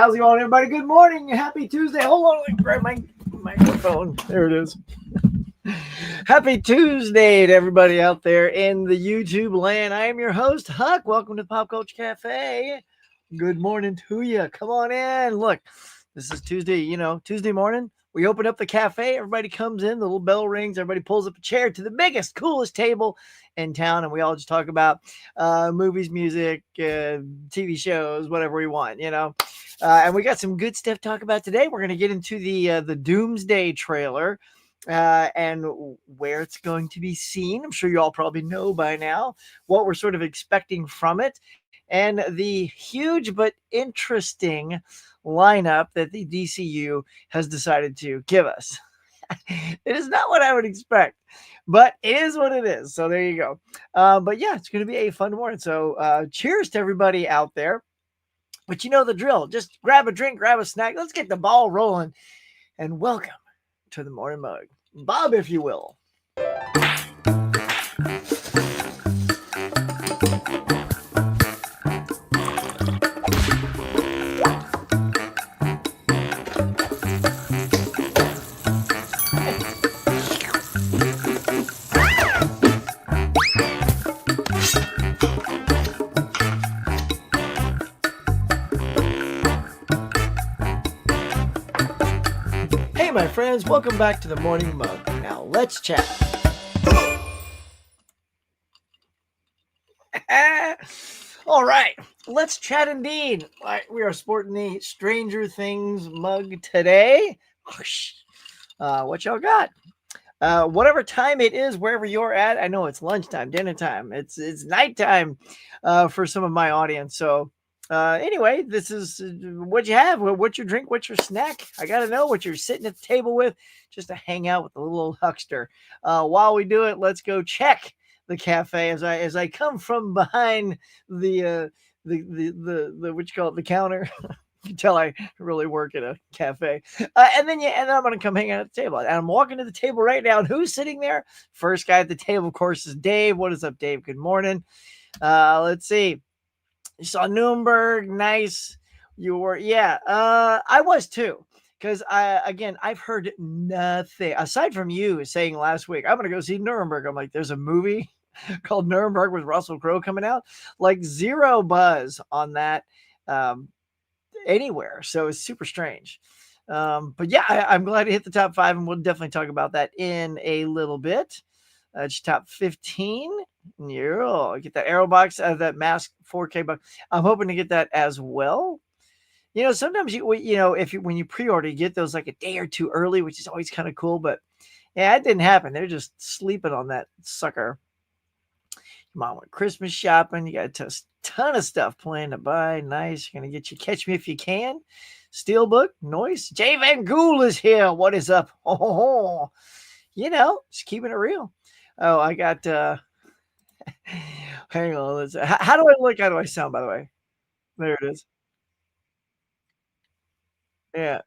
How's it going, everybody? Good morning. Happy Tuesday. Hold on, let me grab my microphone. There it is. Happy Tuesday to everybody out there in the YouTube land. I am your host, Huck. Welcome to Pop Culture Cafe. Good morning to you. Come on in. Look, this is Tuesday, Tuesday morning. We open up the cafe. Everybody comes in. The little bell rings. Everybody pulls up a chair to the biggest, coolest table in town. And we all just talk about movies, music, TV shows, whatever we want, and we got some good stuff to talk about today. We're going to get into the Doomsday trailer and where it's going to be seen. I'm sure you all probably know by now what we're sort of expecting from it, and the huge but interesting lineup that the DCU has decided to give us. It is not what I would expect, but it is what it is. So there you go. But yeah, it's going to be a fun morning. So cheers to everybody out there. But you know the drill. Just grab a drink, grab a snack. Let's get the ball rolling. And welcome to the Morning Mug. Bob, if you will. My friends, welcome back to the Morning Mug. Now let's chat. All right, let's chat indeed. All right, we are sporting the Stranger Things mug today. What y'all got? Whatever time it is, wherever you're at. I know it's lunchtime, dinner time. It's nighttime for some of my audience. So anyway, this is what you have. What's your drink? What's your snack? I got to know what you're sitting at the table with, just to hang out with the little huckster. While we do it, let's go check the cafe as I come from behind the what you call it, the counter. You can tell I really work at a cafe. And then I'm going to come hang out at the table. And I'm walking to the table right now. And who's sitting there? First guy at the table, of course, is Dave. What is up, Dave? Good morning. Let's see. You saw Nuremberg. Nice. You were, yeah. I was too. Because I've heard nothing aside from you saying last week, I'm going to go see Nuremberg. I'm like, there's a movie called Nuremberg with Russell Crowe coming out. Like zero buzz on that anywhere. So it's super strange. But yeah, I'm glad to hit the top 5, and we'll definitely talk about that in a little bit. It's top 15. Yeah, get that Arrow box, that Mask 4K box. I'm hoping to get that as well. Sometimes when you pre-order, you get those like a day or two early, which is always kind of cool. But yeah, it didn't happen. They're just sleeping on that sucker. Your mom went Christmas shopping. You got a ton of stuff planned to buy. Nice. You're gonna get you Catch Me If You Can. Steelbook, noise. Jay Van Gool is here. What is up? Oh, just keeping it real. Oh, I got. Hang on. How do I look? How do I sound? By the way, there it is. Yeah.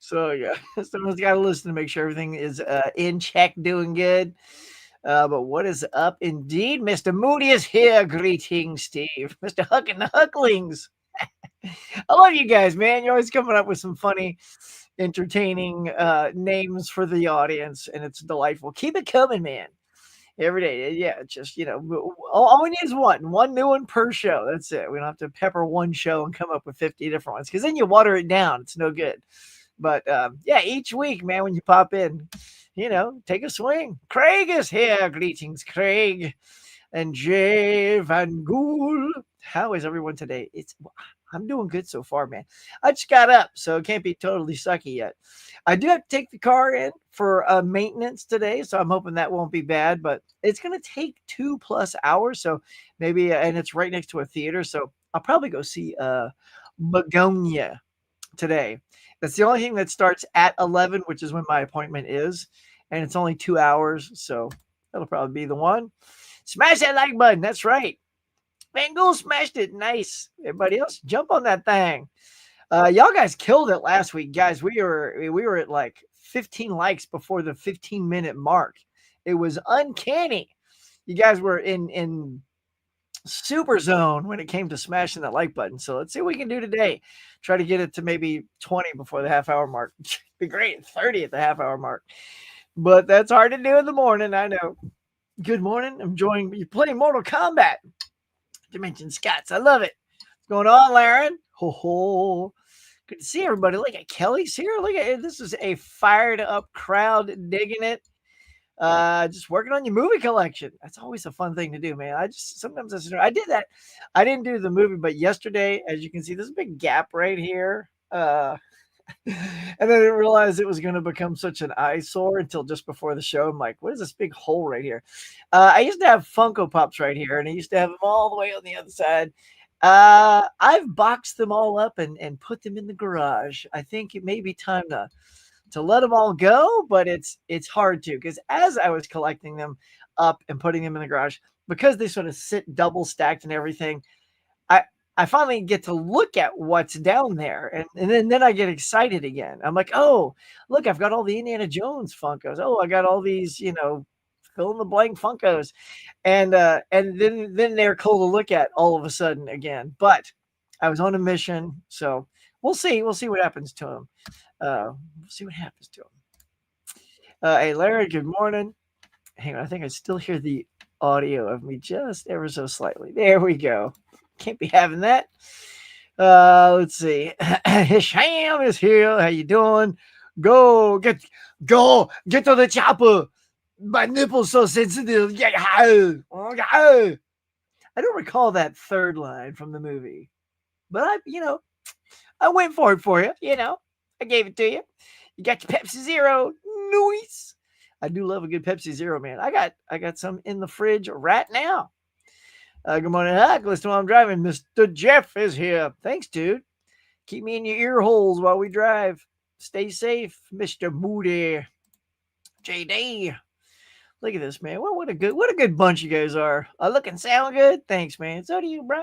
So yeah, someone's got to listen to make sure everything is in check, doing good. But what is up indeed? Mr. Moody is here. Greetings, Steve. Mr. Huck and the Hucklings. I love you guys, man. You're always coming up with some funny, entertaining names for the audience, and it's delightful. Keep it coming, man. Every day. Yeah, just, all we need is one new one per show. That's it. We don't have to pepper one show and come up with 50 different ones, because then you water it down. It's no good. But yeah, each week, man, when you pop in, take a swing. Craig is here. Greetings, Craig. And Jay Van Gool. How is everyone today? I'm doing good so far, man. I just got up, so it can't be totally sucky yet. I do have to take the car in for maintenance today, so I'm hoping that won't be bad, but it's going to take 2+ hours. So maybe, and it's right next to a theater. So I'll probably go see Begonia today. That's the only thing that starts at 11, which is when my appointment is. And it's only 2 hours. So that'll probably be the one. Smash that like button. That's right. Van Gool smashed it. Nice. Everybody else, jump on that thing. Y'all guys killed it last week, guys. We were at like 15 likes before the 15-minute mark. It was uncanny. You guys were in super zone when it came to smashing that like button. So let's see what we can do today. Try to get it to maybe 20 before the half hour mark. Be great. 30 at the half hour mark. But that's hard to do in the morning. I know. Good morning. I'm enjoying you playing Mortal Kombat. Dimension Scots. I love it. What's going on, Laren? Ho ho. Good to see everybody. Look at Kelly's here. Look at it. This is a fired up crowd digging it. Just working on your movie collection. That's always a fun thing to do, man. I just sometimes I did that. I didn't do the movie, but yesterday, as you can see, there's a big gap right here. And I didn't realize it was going to become such an eyesore until just before the show. I'm like, what is this big hole right here? I used to have Funko Pops right here, and I used to have them all the way on the other side. I've boxed them all up and put them in the garage. I think it may be time to let them all go, but it's hard to because as I was collecting them up and putting them in the garage, because they sort of sit double stacked and everything, I I finally get to look at what's down there, and then I get excited again. I'm like, oh, look, I've got all the Indiana Jones Funkos. Oh, I got all these, fill in the blank Funkos, and then they're cool to look at all of a sudden again. But I was on a mission, so we'll see. We'll see what happens to him. We'll see what happens to him. Hey, Larry, good morning. Hang on, I think I still hear the audio of me just ever so slightly. There we go. Can't be having that. Let's see. Hisham is here. How you doing? Go get to the chopper. My nipple's so sensitive. Yeah. Oh, yeah. I don't recall that third line from the movie, but I went for it for you. I gave it to you. You got your Pepsi Zero. Nice. I do love a good Pepsi Zero, man. I got some in the fridge right now. Good morning, Huck. Listen while I'm driving. Mr. Jeff is here. Thanks, dude. Keep me in your ear holes while we drive. Stay safe, Mr. Moody. JD. Look at this, man. What a good bunch you guys are. Look and sound good. Thanks, man. So do you, bro.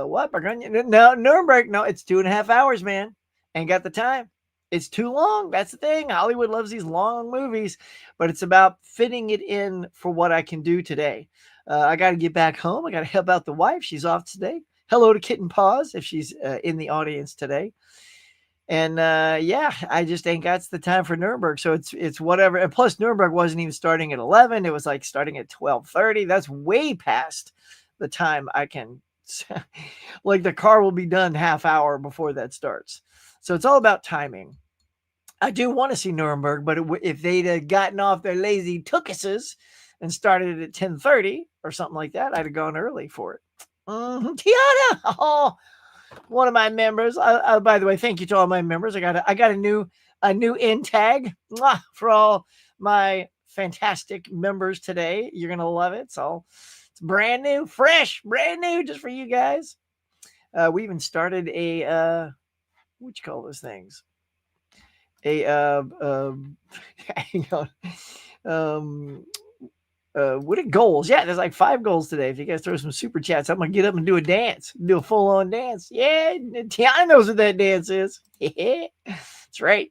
What? No, Nuremberg. No, it's 2.5 hours, man. Ain't got the time. It's too long. That's the thing. Hollywood loves these long movies, but it's about fitting it in for what I can do today. I got to get back home. I got to help out the wife. She's off today. Hello to Kitten Paws if she's in the audience today. And yeah, I just ain't got the time for Nuremberg. So it's whatever. And plus, Nuremberg wasn't even starting at 11. It was like starting at 12:30. That's way past the time I can. Like the car will be done half hour before that starts. So it's all about timing. I do want to see Nuremberg, but if they'd gotten off their lazy tookuses and started at 10:30 or something like that, I'd have gone early for it. Tiana, oh, one of my members. By the way, thank you to all my members. I got a new in tag for all my fantastic members today. You're gonna love it. It's brand new, fresh, brand new, just for you guys. We even started a what you call those things? Hang on. What are goals? Yeah, there's like 5 goals today. If you guys throw some super chats, I'm gonna get up and do a dance, do a full-on dance. Yeah, Tiana knows what that dance is. Yeah, that's right.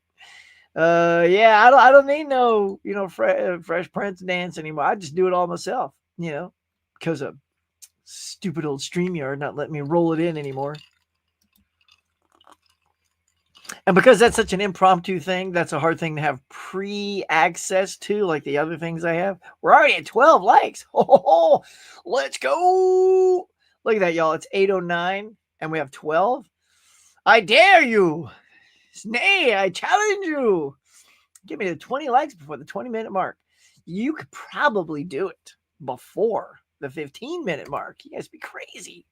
Yeah, I don't need no Fresh Prince dance anymore. I just do it all myself. Because of stupid old StreamYard not letting me roll it in anymore. And because that's such an impromptu thing, that's a hard thing to have pre-access to, like the other things I have. We're already at 12 likes. Oh, let's go. Look at that, y'all. It's 8:09, and we have 12. I dare you. Nay, I challenge you. Give me the 20 likes before the 20-minute mark. You could probably do it before the 15-minute mark. You guys be crazy.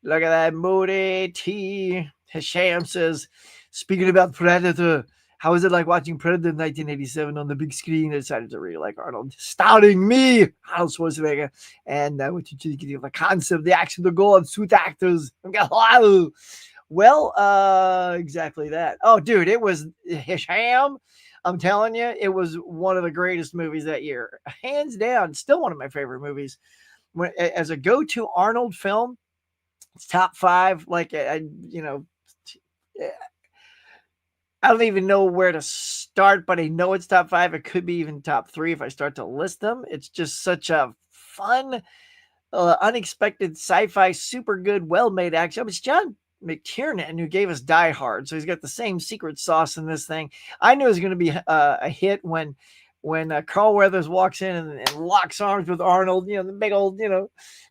Look at that Moody T. Hisham says, speaking about Predator, how is it like watching Predator 1987 on the big screen? I decided to really like Arnold. Starring me, Arnold Schwarzenegger. And I want you to give the concept, the action, the goal, and suit actors. Well, exactly that. Oh, dude, it was Hisham. I'm telling you, it was one of the greatest movies that year. Hands down, still one of my favorite movies. As a go-to Arnold film, it's top 5. Like, I don't even know where to start, but I know it's top 5. It could be even top 3 if I start to list them. It's just such a fun, unexpected sci-fi, super good, well-made action. It's John McTiernan who gave us Die Hard, so he's got the same secret sauce in this thing. I knew it was going to be a hit when Carl Weathers walks in and locks arms with Arnold. The big old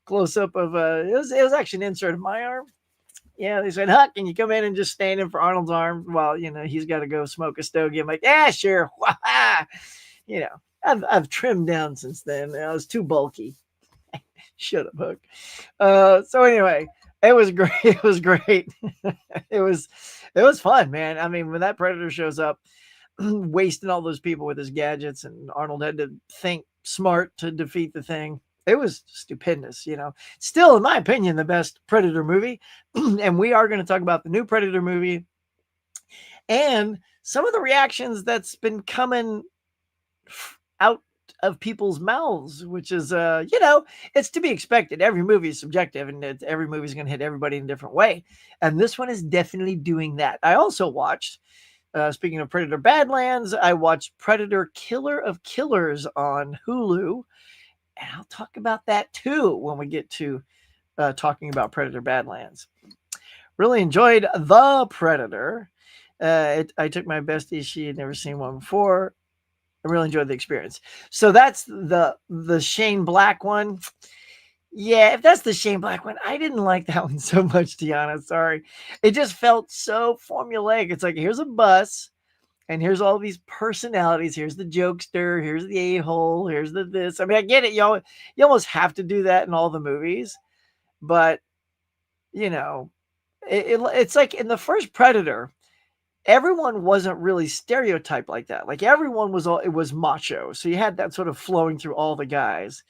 close up of it was actually an insert of my arm. Yeah, they said, Huck, can you come in and just stand in for Arnold's arm while he's got to go smoke a stogie? I'm like, yeah, sure. I've trimmed down since then. I was too bulky. Shut up, Hook. So anyway, it was great. It was great. it was fun, man. I mean, when that Predator shows up, wasting all those people with his gadgets, and Arnold had to think smart to defeat the thing. It was stupendous, Still, in my opinion, the best Predator movie. And we are going to talk about the new Predator movie and some of the reactions that's been coming out of people's mouths, which is, it's to be expected. Every movie is subjective, and every movie is going to hit everybody in a different way. And this one is definitely doing that. I also watched, speaking of Predator Badlands, I watched Predator Killer of Killers on Hulu. And I'll talk about that too when we get to talking about Predator Badlands. Really enjoyed The Predator. I took my bestie. She had never seen one before. I really enjoyed the experience. So that's the Shane Black one. Yeah, if that's the Shane Black one, I didn't like that one so much, Tiana. Sorry. It just felt so formulaic. It's like, here's a bus. And here's all these personalities. Here's the jokester. Here's the a-hole. Here's the this. I mean, I get it. You almost have to do that in all the movies. But, it's like in the first Predator, everyone wasn't really stereotyped like that. Like everyone it was macho. So you had that sort of flowing through all the guys.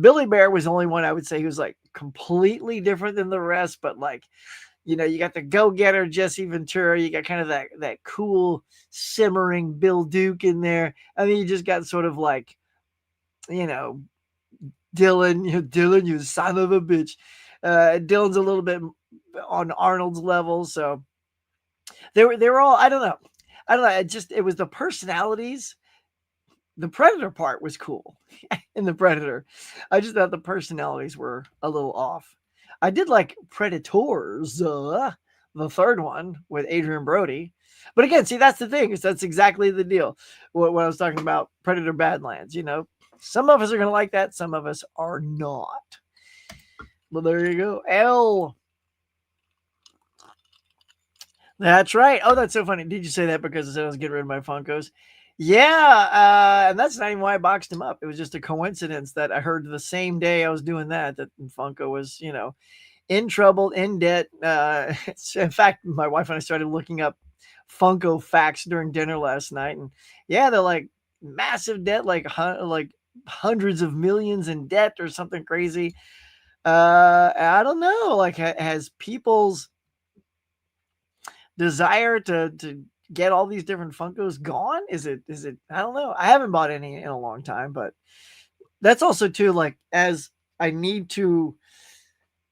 Billy Bear was the only one I would say who was like completely different than the rest, but like, you got the go-getter Jesse Ventura. You got kind of that cool, simmering Bill Duke in there. And then you just got sort of like, Dylan, Dylan, you son of a bitch. Dylan's a little bit on Arnold's level. So they were all, I don't know. It was the personalities. The Predator part was cool in the Predator. I just thought the personalities were a little off. I did like Predators, the third one with Adrian Brody. But again, see, that's the thing. That's exactly the deal. When I was talking about Predator Badlands, some of us are going to like that. Some of us are not. Well, there you go. L. That's right. Oh, that's so funny. Did you say that because I said I was getting rid of my Funkos? Yeah, and that's not even why I boxed him up. It was just a coincidence that I heard the same day I was doing that Funko was, in trouble, in debt. In fact, my wife and I started looking up Funko facts during dinner last night, and yeah, they're like massive debt, like hundreds of millions in debt or something crazy. I don't know. Like, has people's desire to get all these different Funkos gone? Is it I don't know. I haven't bought any in a long time, but that's also too, like, as I need to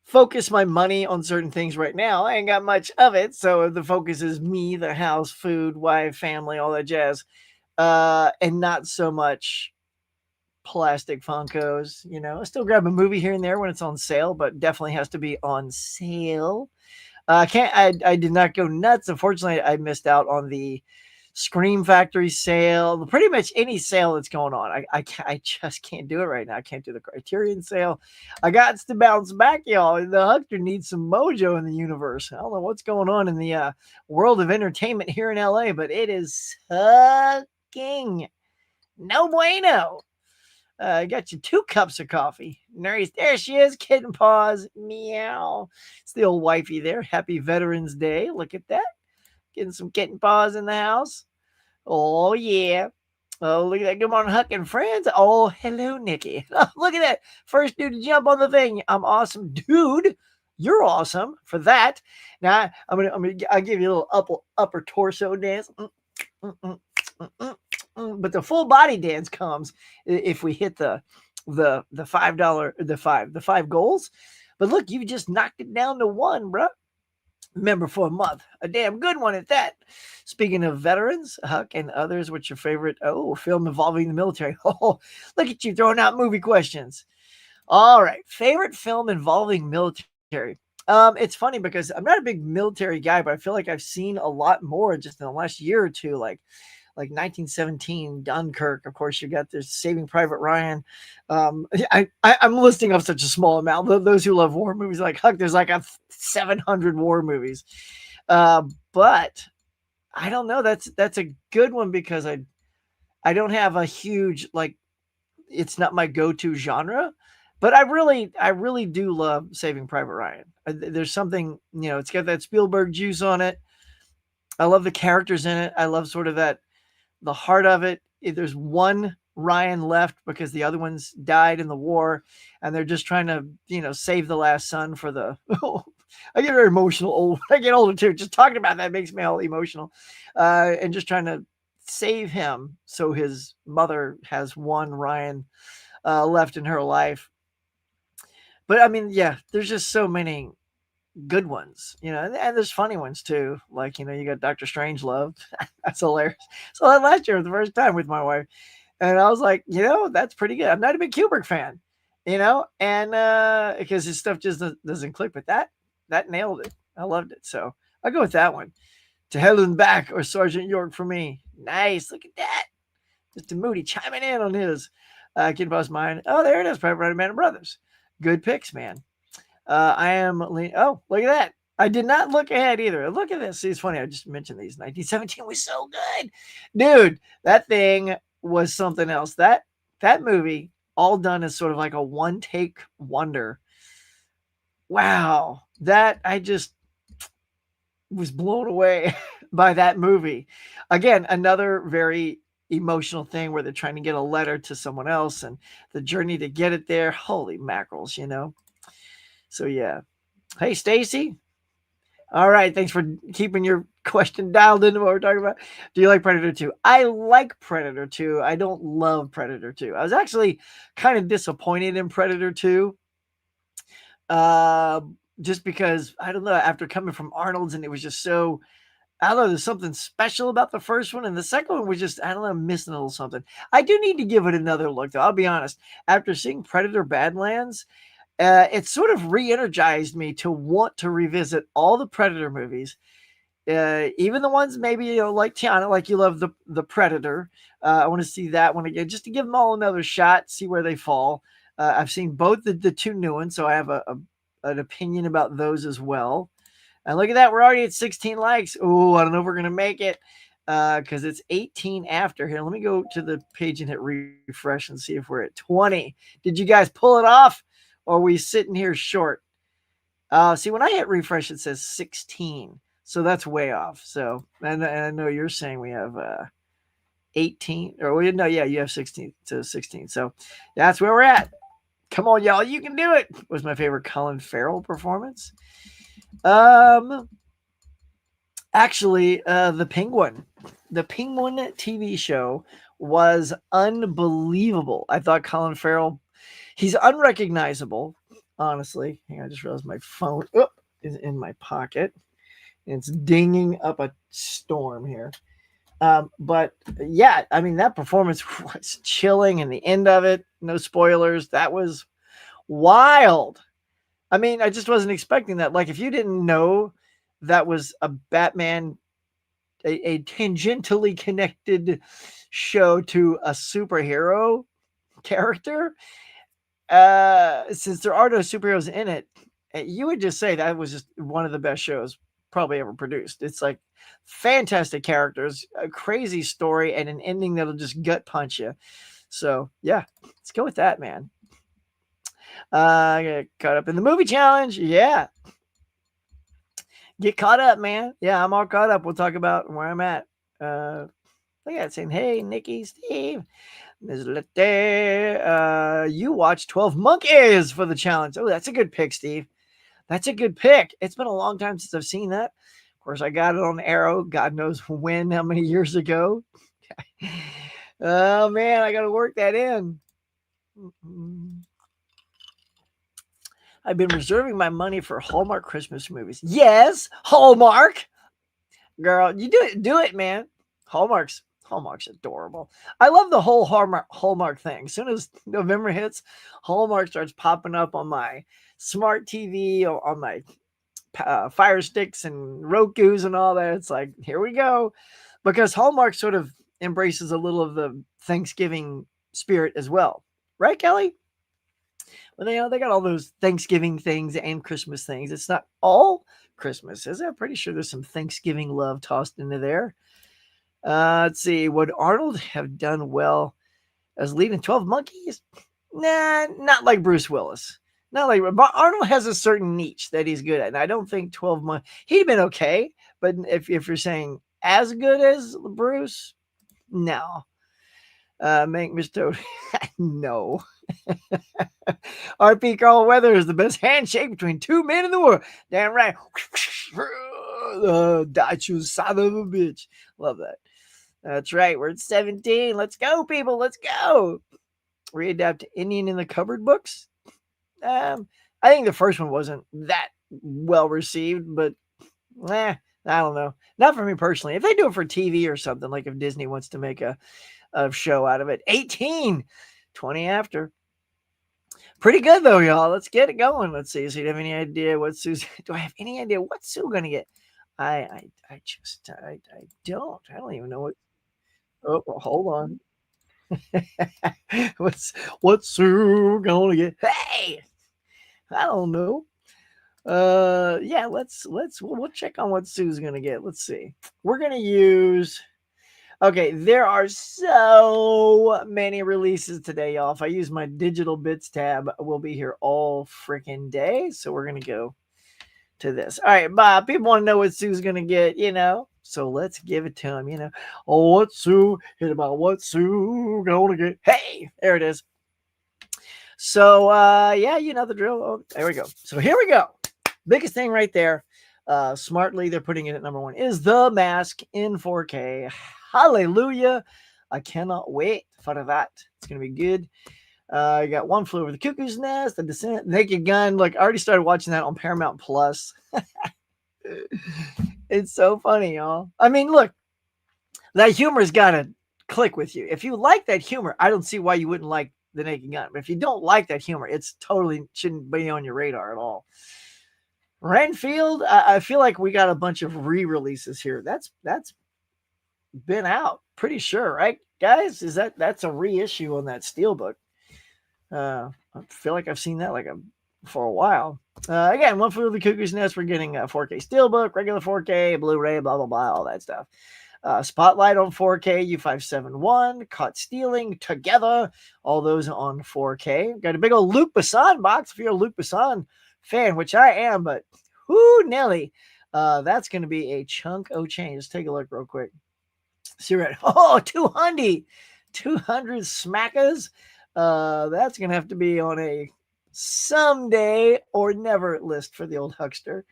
focus my money on certain things right now, I ain't got much of it. So the focus is me, the house, food, wife, family, all that jazz. And not so much plastic Funkos. I still grab a movie here and there when it's on sale, but definitely has to be on sale. I did not go nuts. Unfortunately, I missed out on the Scream Factory sale. Pretty much any sale that's going on. I just can't do it right now. I can't do the Criterion sale. I got to bounce back, y'all. The Huckster needs some mojo in the universe. I don't know what's going on in the world of entertainment here in LA, but it is sucking. No bueno. I got you 2 cups of coffee. There she is, kitten paws. Meow. It's the old wifey there. Happy Veterans Day. Look at that. Getting some kitten paws in the house. Oh, yeah. Oh, look at that. Good morning, Huck and friends. Oh, hello, Nikki. Oh, look at that. First dude to jump on the thing. I'm awesome. Dude, you're awesome for that. Now, I'll give you a little upper torso dance. But the full body dance comes if we hit the $5 goals. But look, you just knocked it down to 1, bro. Member for a month, a damn good one at that. Speaking of veterans, Huck and others, what's your favorite film involving the military? Oh, look at you throwing out movie questions. All right. Favorite film involving military. It's funny because I'm not a big military guy, but I feel like I've seen a lot more just in the last year or two, like 1917, Dunkirk. Of course, you got this Saving Private Ryan. I'm listing off such a small amount. Those who love war movies, like Huck, there's like a 700 war movies. But I don't know. That's a good one because I don't have a huge like. It's not my go-to genre, but I really do love Saving Private Ryan. There's something, it's got that Spielberg juice on it. I love the characters in it. I love sort of that the heart of it. There's one Ryan left because the other ones died in the war, and they're just trying to, save the last son for the. I get very emotional I get older too. Just talking about that makes me all emotional, and just trying to save him so his mother has one Ryan left in her life. But I mean, yeah, there's just so many good ones, and there's funny ones too. Like, you got Dr. Strangelove. That's hilarious. So that last year was the first time with my wife, and I was like, that's pretty good. I'm not a big Kubrick fan, and because his stuff just doesn't click, but that nailed it. I loved it. So I'll go with that one. To Hell and Back or Sergeant York for me. Nice. Look at that. Mr. Moody chiming in on his Kid Boss Mine. Oh, there it is. Private Ryan and Brothers. Good picks, man. I am. Oh, look at that. I did not look ahead either. Look at this. See, it's funny. I just mentioned these. 1917 was so good. Dude, that thing was something else. That movie, all done as sort of like a one-take wonder. Wow. That I just was blown away by that movie. Again, another very emotional thing where they're trying to get a letter to someone else and the journey to get it there. Holy mackerels, So yeah. Hey, Stacy. All right. Thanks for keeping your question dialed into what we're talking about. Do you like Predator 2? I like Predator 2. I don't love Predator 2. I was actually kind of disappointed in Predator 2. Just because, I don't know, after coming from Arnold's and it was just so, I don't know, there's something special about the first one. And the second one was just, I don't know, missing a little something. I do need to give it another look, though. I'll be honest. After seeing Predator Badlands, it sort of re-energized me to want to revisit all the Predator movies. Even the ones maybe, like Tiana, like you love the Predator. I want to see that one again, just to give them all another shot, see where they fall. I've seen both the two new ones, so I have an opinion about those as well. And look at that, we're already at 16 likes. Oh, I don't know if we're gonna make it because it's 18 after here. Let me go to the page and hit refresh and see if we're at 20. Did you guys pull it off, or are we sitting here short? See, when I hit refresh, it says 16, so that's way off. So, and I know you're saying we have 18, or no, yeah, you have 16 to 16. So that's where we're at. Come on, y'all, you can do it. Was my favorite Colin Farrell performance. Actually, the Penguin TV show was unbelievable. I thought Colin Farrell, he's unrecognizable, honestly. Hang on, I just realized my phone is in my pocket. It's dinging up a storm here. But yeah, I mean, that performance was chilling, and the end of it, no spoilers, that was wild. I mean, I just wasn't expecting that. Like, if you didn't know that was a Batman, a tangentially connected show to a superhero character, since there are no superheroes in it, you would just say that was just one of the best shows probably ever produced. It's like fantastic characters, a crazy story, and an ending that'll just gut punch you. So yeah, let's go with that, man. Get caught up in the movie challenge. Yeah. Get caught up, man. Yeah, I'm all caught up. We'll talk about where I'm at. Look at it saying, hey, Nikki, Steve. You watched 12 Monkeys for the challenge. Oh, that's a good pick, Steve. That's a good pick. It's been a long time since I've seen that. Of course, I got it on Arrow. God knows when, how many years ago. Oh, man, I got to work that in. I've been reserving my money for Hallmark Christmas movies. Yes, Hallmark. Girl, you do it, man. Hallmark's Hallmark's adorable. I love the whole Hallmark thing. As soon as November hits, Hallmark starts popping up on my smart TV, or on my Fire Sticks and Roku's and all that. It's like, here we go. Because Hallmark sort of embraces a little of the Thanksgiving spirit as well. Right, Kelly? Well, they got all those Thanksgiving things and Christmas things. It's not all Christmas, is it? I'm pretty sure there's some Thanksgiving love tossed into there. Let's see. Would Arnold have done well as leading 12 Monkeys? Nah, not like Bruce Willis. Not like, but Arnold has a certain niche that he's good at. And I don't think 12 Monkeys, he'd been okay. But if you're saying as good as Bruce, no. Make Miss Toad, no. RP Carl Weather is the best handshake between two men in the world. Damn right. Dot you son of a bitch. Love that. That's right. We're at 17. Let's go, people. Let's go. Readapt Indian in the Cupboard books. I think the first one wasn't that well received, but I don't know. Not for me personally. If they do it for TV or something, like if Disney wants to make a show out of it. 18. 20 after. Pretty good though, y'all. Let's get it going. Let's see. So you have any idea what Sue's? Do I have any idea what Sue gonna get? I don't. I don't even know what. Oh, well, hold on. what's Sue gonna get? Hey, I don't know. Yeah, we'll check on what Sue's gonna get. Let's see. We're gonna use. Okay, there are so many releases today, y'all. If I use my digital bits tab, we'll be here all freaking day. So we're gonna go to this. All right, Bob. People want to know what Sue's gonna get, So let's give it to him, Oh, what Sue? Hit about what Sue gonna get? Hey, there it is. So yeah, you know the drill. Oh, there we go. So here we go. Biggest thing right there. Smartly, they're putting it at number 1 is The Mask in 4K. Hallelujah. I cannot wait for that. It's going to be good. I got One Flew Over the Cuckoo's Nest, The Descent, Naked Gun. Look, I already started watching that on Paramount Plus. It's so funny, y'all. I mean, look, that humor's got to click with you. If you like that humor, I don't see why you wouldn't like The Naked Gun. But if you don't like that humor, it's totally shouldn't be on your radar at all. Renfield, I feel like we got a bunch of re-releases here. That's been out, pretty sure, right, guys? That's a reissue on that Steelbook. I feel like I've seen that for a while. Again, One Flew Over the Cuckoo's Nest. We're getting a 4K Steelbook, regular 4K, Blu-ray, blah blah blah, all that stuff. Spotlight on 4K, U571, Caught Stealing, Together, all those on 4K. Got a big old Luc Besson box if you're a Luc Besson fan, which I am, but whoo, Nelly, that's going to be a chunk of change. Let's take a look real quick. See right. Oh, 200 smackers. That's going to have to be on a someday or never list for the old huckster.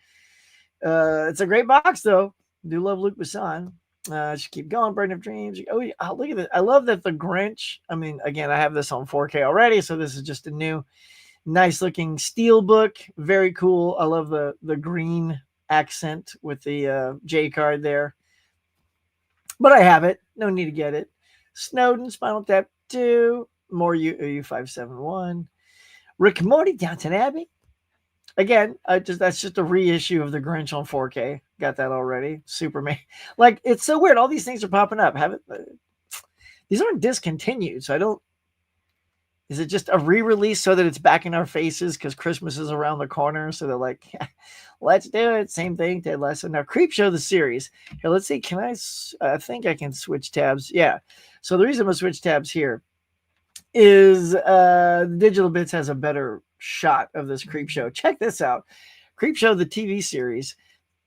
It's a great box, though. Do love Luc Besson. Just keep going. Burden of Dreams. Oh, look at this. I love that the Grinch. I mean, again, I have this on 4K already, so this is just a new, nice looking Steelbook. Very cool. I love the green accent with the J card there. But I have it. No need to get it. Snowden, Spinal Tap 2, more U571. Rick and Morty, Downton Abbey. Again, that's just a reissue of the Grinch on 4K. Got that already. Superman. Like, it's so weird. All these things are popping up. These aren't discontinued, so I don't. Is it just a re-release so that it's back in our faces because Christmas is around the corner? So they're like, yeah, let's do it. Same thing, Ted Lasso. Now, Creepshow, the series. Here, let's see. Can I think I can switch tabs. Yeah. So the reason I'm going to switch tabs here is Digital Bits has a better shot of this Creepshow. Check this out. Creepshow, the TV series,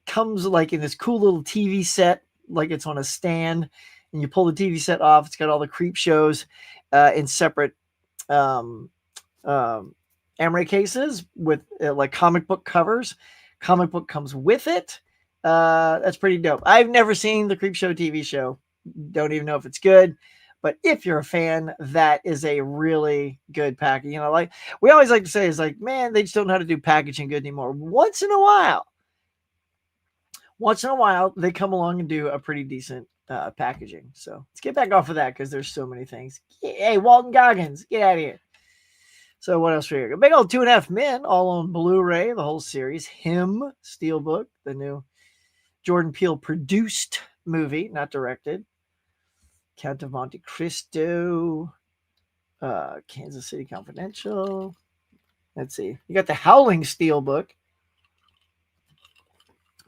comes like in this cool little TV set, like it's on a stand, and you pull the TV set off. It's got all the Creepshows in separate emery cases with like comic book covers. Comic book comes with it. That's pretty dope. I've never seen the Creepshow TV show. Don't even know if it's good. But if you're a fan, that is a really good package. Like we always like to say, is like, man, they just don't know how to do packaging good anymore. Once in a while, they come along and do a pretty decent packaging. So let's get back off of that because there's so many things. Hey, Walton Goggins, get out of here. So what else we here? Big old 2.5 Men, all on Blu-ray, the whole series. Him, Steelbook, the new Jordan Peele produced movie, not directed. Count of Monte Cristo, Kansas City Confidential. Let's see. You got the Howling Steelbook.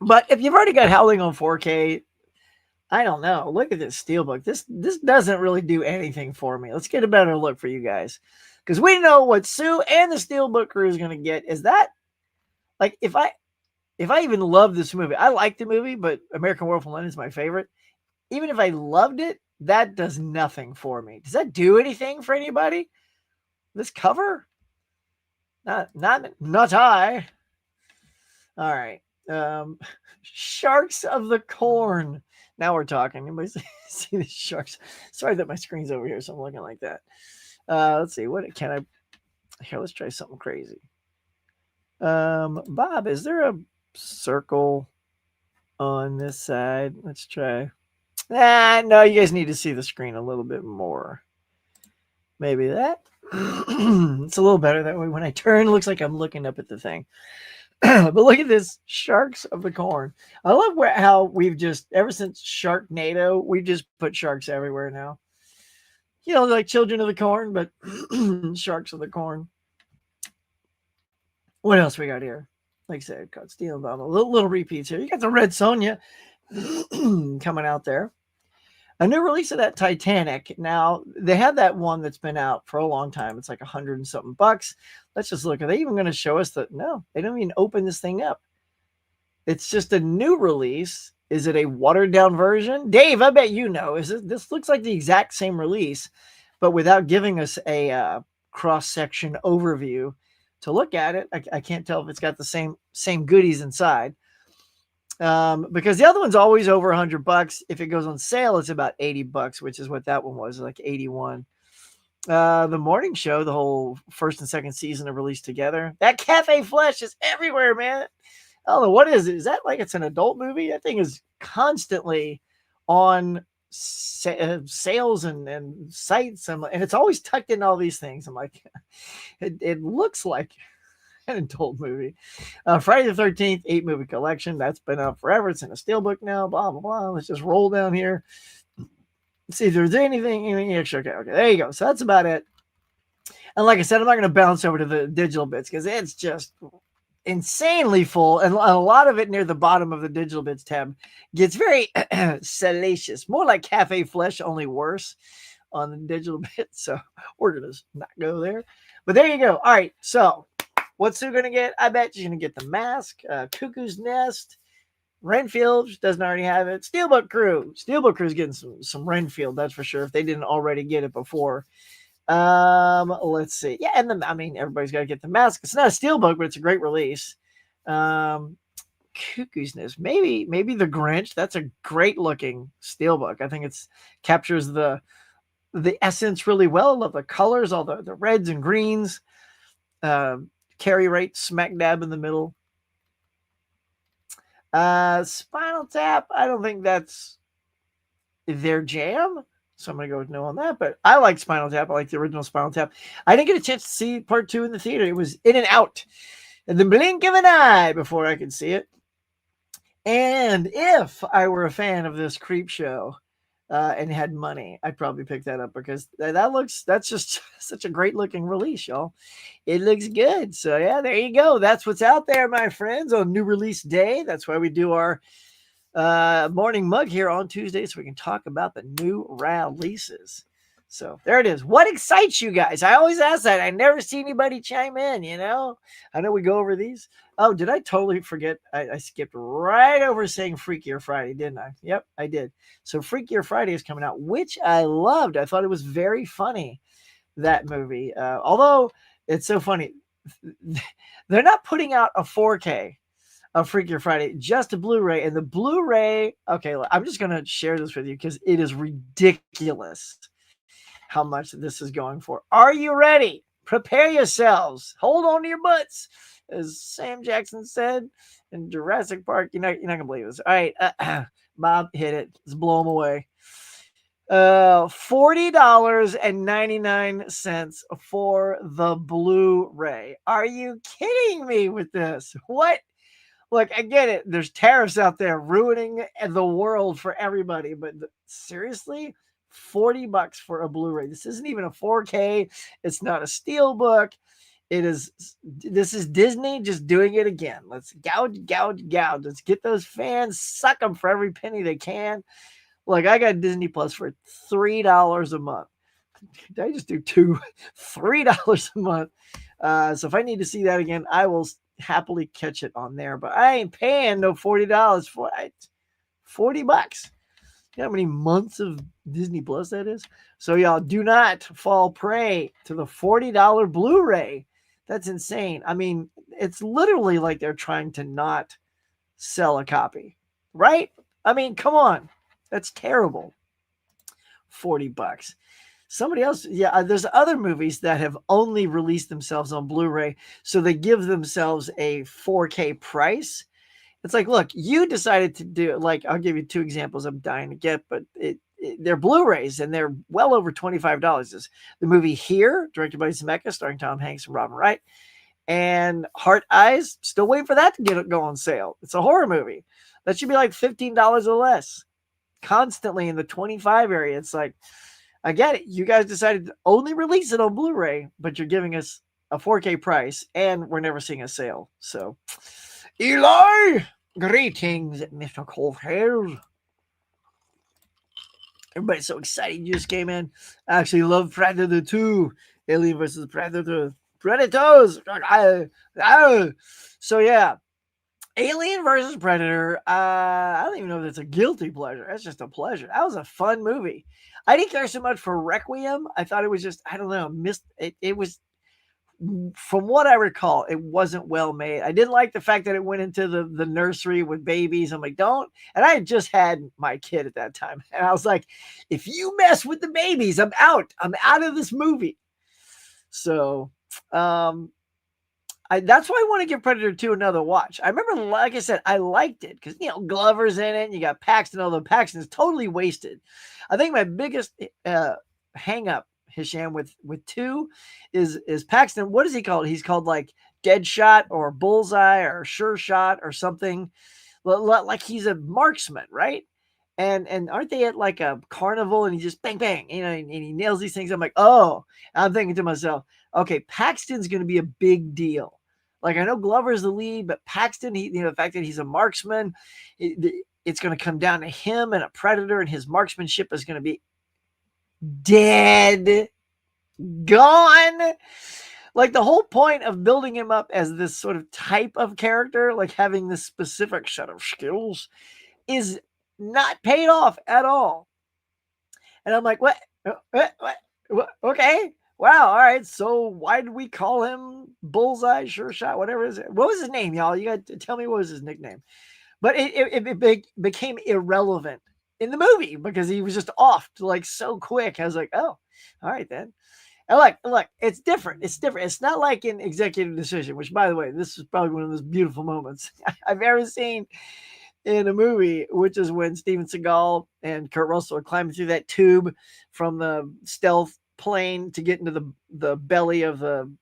But if you've already got Howling on 4K, I don't know. Look at this Steelbook. This doesn't really do anything for me. Let's get a better look for you guys. Because we know what Sue and the Steelbook crew is going to get. Is that, like, if I even love this movie, I like the movie, but American Werewolf in London is my favorite. Even if I loved it, that does nothing for me. Does that do anything for anybody? This cover? Not I. All right. Sharks of the Corn. Now we're talking. Anybody see the sharks? Sorry that my screen's over here, so I'm looking like that. Let's see. What can I? Here, let's try something crazy. Bob, is there a circle on this side? Let's try. No, you guys need to see the screen a little bit more. Maybe that. It's a little better that way. When I turn, it looks like I'm looking up at the thing. But look at this, Sharks of the Corn. I love how we've just, ever since Sharknado, we've just put sharks everywhere now. You know, like Children of the Corn, but Sharks of the Corn. What else we got here? Like I said, got Steel and Bottle. Little repeats here. You got the Red Sonja coming out there. A new release of that Titanic. Now, they had that one that's been out for a long time. It's like $100 and something bucks. Let's just look. Are they even going to show us that? No, they don't even open this thing up. It's just a new release. Is it a watered down version? Dave, I bet you know. This looks like the exact same release, but without giving us a cross-section overview to look at it. I can't tell if it's got the same goodies inside. Because the other one's always over $100. If it goes on sale, it's about $80, which is what that one was, like 81. The morning show, the whole first and second season are released together. That Cafe Flesh is everywhere, man. I don't know, what is it? Is that like it's an adult movie? That thing is constantly on sales and sites, and it's always tucked in all these things. I'm like, it looks like an adult movie. Friday the 13th, 8-movie collection. That's been out forever. It's in a steelbook now, blah, blah, blah. Let's just roll down here. See if there's anything extra. Okay, there you go. So that's about it. And like I said, I'm not going to bounce over to the digital bits because it's just insanely full. And a lot of it near the bottom of the digital bits tab gets very salacious. More like Cafe Flesh, only worse on the digital bits. So we're going to not go there. But there you go. All right. So what's Sue going to get? I bet she's going to get the mask, Cuckoo's Nest, Renfield doesn't already have it. Steelbook Crew. Steelbook Crew's getting some Renfield, that's for sure, if they didn't already get it before. Let's see. Yeah, and everybody's got to get the mask. It's not a steelbook, but it's a great release. Cuckoo's Nest. Maybe the Grinch. That's a great looking steelbook. I think it's captures the essence really well. I love the colors, all the reds and greens. Carry right smack dab in the middle. Spinal Tap, I don't think that's their jam, so I'm gonna go with no on that, but I like Spinal Tap. I like the original Spinal Tap. I didn't get a chance to see part 2 in the theater. It was in and out in the blink of an eye before I could see it. And if I were a fan of this creep show and had money, I'd probably pick that up because that's just such a great looking release, y'all. It looks good. So yeah, there you go. That's what's out there, my friends, on new release day. That's why we do our morning mug here on Tuesday, so we can talk about the new releases. So there it is. What excites you guys? I always ask that. I never see anybody chime in, I know we go over these. Oh, did I totally forget? I skipped right over saying Freakier Friday, didn't I? Yep, I did. So Freakier Friday is coming out, which I loved. I thought it was very funny, that movie. Although it's so funny. They're not putting out a 4K of Freakier Friday, just a Blu-ray. And the Blu-ray, okay, I'm just going to share this with you because it is ridiculous how much this is going for. Are you ready? Prepare yourselves. Hold on to your butts, as Sam Jackson said in Jurassic Park. You're not going to believe this. All right, Bob, hit it. Let's blow them away. $40.99 for the Blu-ray. Are you kidding me with this? What? Look, I get it. There's tariffs out there ruining the world for everybody, but seriously, $40 for a Blu-ray. This isn't even a 4K. It's not a steelbook. It is. This is Disney just doing it again. Let's gouge, gouge, gouge. Let's get those fans, suck them for every penny they can. Like, I got Disney Plus for $3 a month. Did I just do two? $3 a month. So if I need to see that again, I will happily catch it on there. But I ain't paying no $40 for it. $40. You know how many months of Disney Plus that is? So y'all do not fall prey to the $40 Blu-ray. That's insane. I mean, it's literally like they're trying to not sell a copy, right? I mean, come on. That's terrible. $40. Somebody else, yeah, there's other movies that have only released themselves on Blu-ray, so they give themselves a 4K price. It's like, look, you decided to do it. Like, I'll give you two examples I'm dying to get, but they're Blu-rays and they're well over $25. Is the movie Here, directed by Zemeckis, starring Tom Hanks and Robin Wright, and Heart Eyes. Still waiting for that to go on sale. It's a horror movie. That should be like $15 or less. Constantly in the 25 area. It's like, I get it. You guys decided to only release it on Blu-ray, but you're giving us a 4K price, and we're never seeing a sale. So, Eli, greetings, Mr. Coldhair. Everybody's so excited you just came in. I actually love Predator 2. Alien versus Predator. Predators. So, yeah. Alien versus Predator. I don't even know if that's a guilty pleasure. That's just a pleasure. That was a fun movie. I didn't care so much for Requiem. I thought it was just, I don't know, it was, from what I recall, it wasn't well made. I didn't like the fact that it went into the nursery with babies. I'm like, don't. And I had just had my kid at that time. And I was like, if you mess with the babies, I'm out. I'm out of this movie. So, that's why I want to give Predator 2 another watch. I remember, like I said, I liked it because, Glover's in it and you got Paxton, although Paxton is totally wasted. I think my biggest hang up, Hisham, with 2 is Paxton. What is he called? He's called like Deadshot or Bullseye or Sure Shot or something. Like he's a marksman, right? And aren't they at like a carnival and he just bang, bang, and he nails these things. I'm like, oh, I'm thinking to myself, okay, Paxton's going to be a big deal. Like, I know Glover's the lead, but Paxton, the fact that he's a marksman, it's going to come down to him and a predator, and his marksmanship is going to be dead, gone. Like, the whole point of building him up as this sort of type of character, like having this specific set of skills, is not paid off at all. And I'm like, what? Okay. Wow. All right. So why did we call him Bullseye, Sure Shot, whatever it is? What was his name, y'all? You got to tell me what was his nickname. But it became irrelevant in the movie because he was just off like so quick. I was like, oh, all right then. And look, it's different. It's different. It's not like in Executive Decision, which, by the way, this is probably one of those beautiful moments I've ever seen in a movie, which is when Steven Seagal and Kurt Russell are climbing through that tube from the stealth plane to get into the belly of the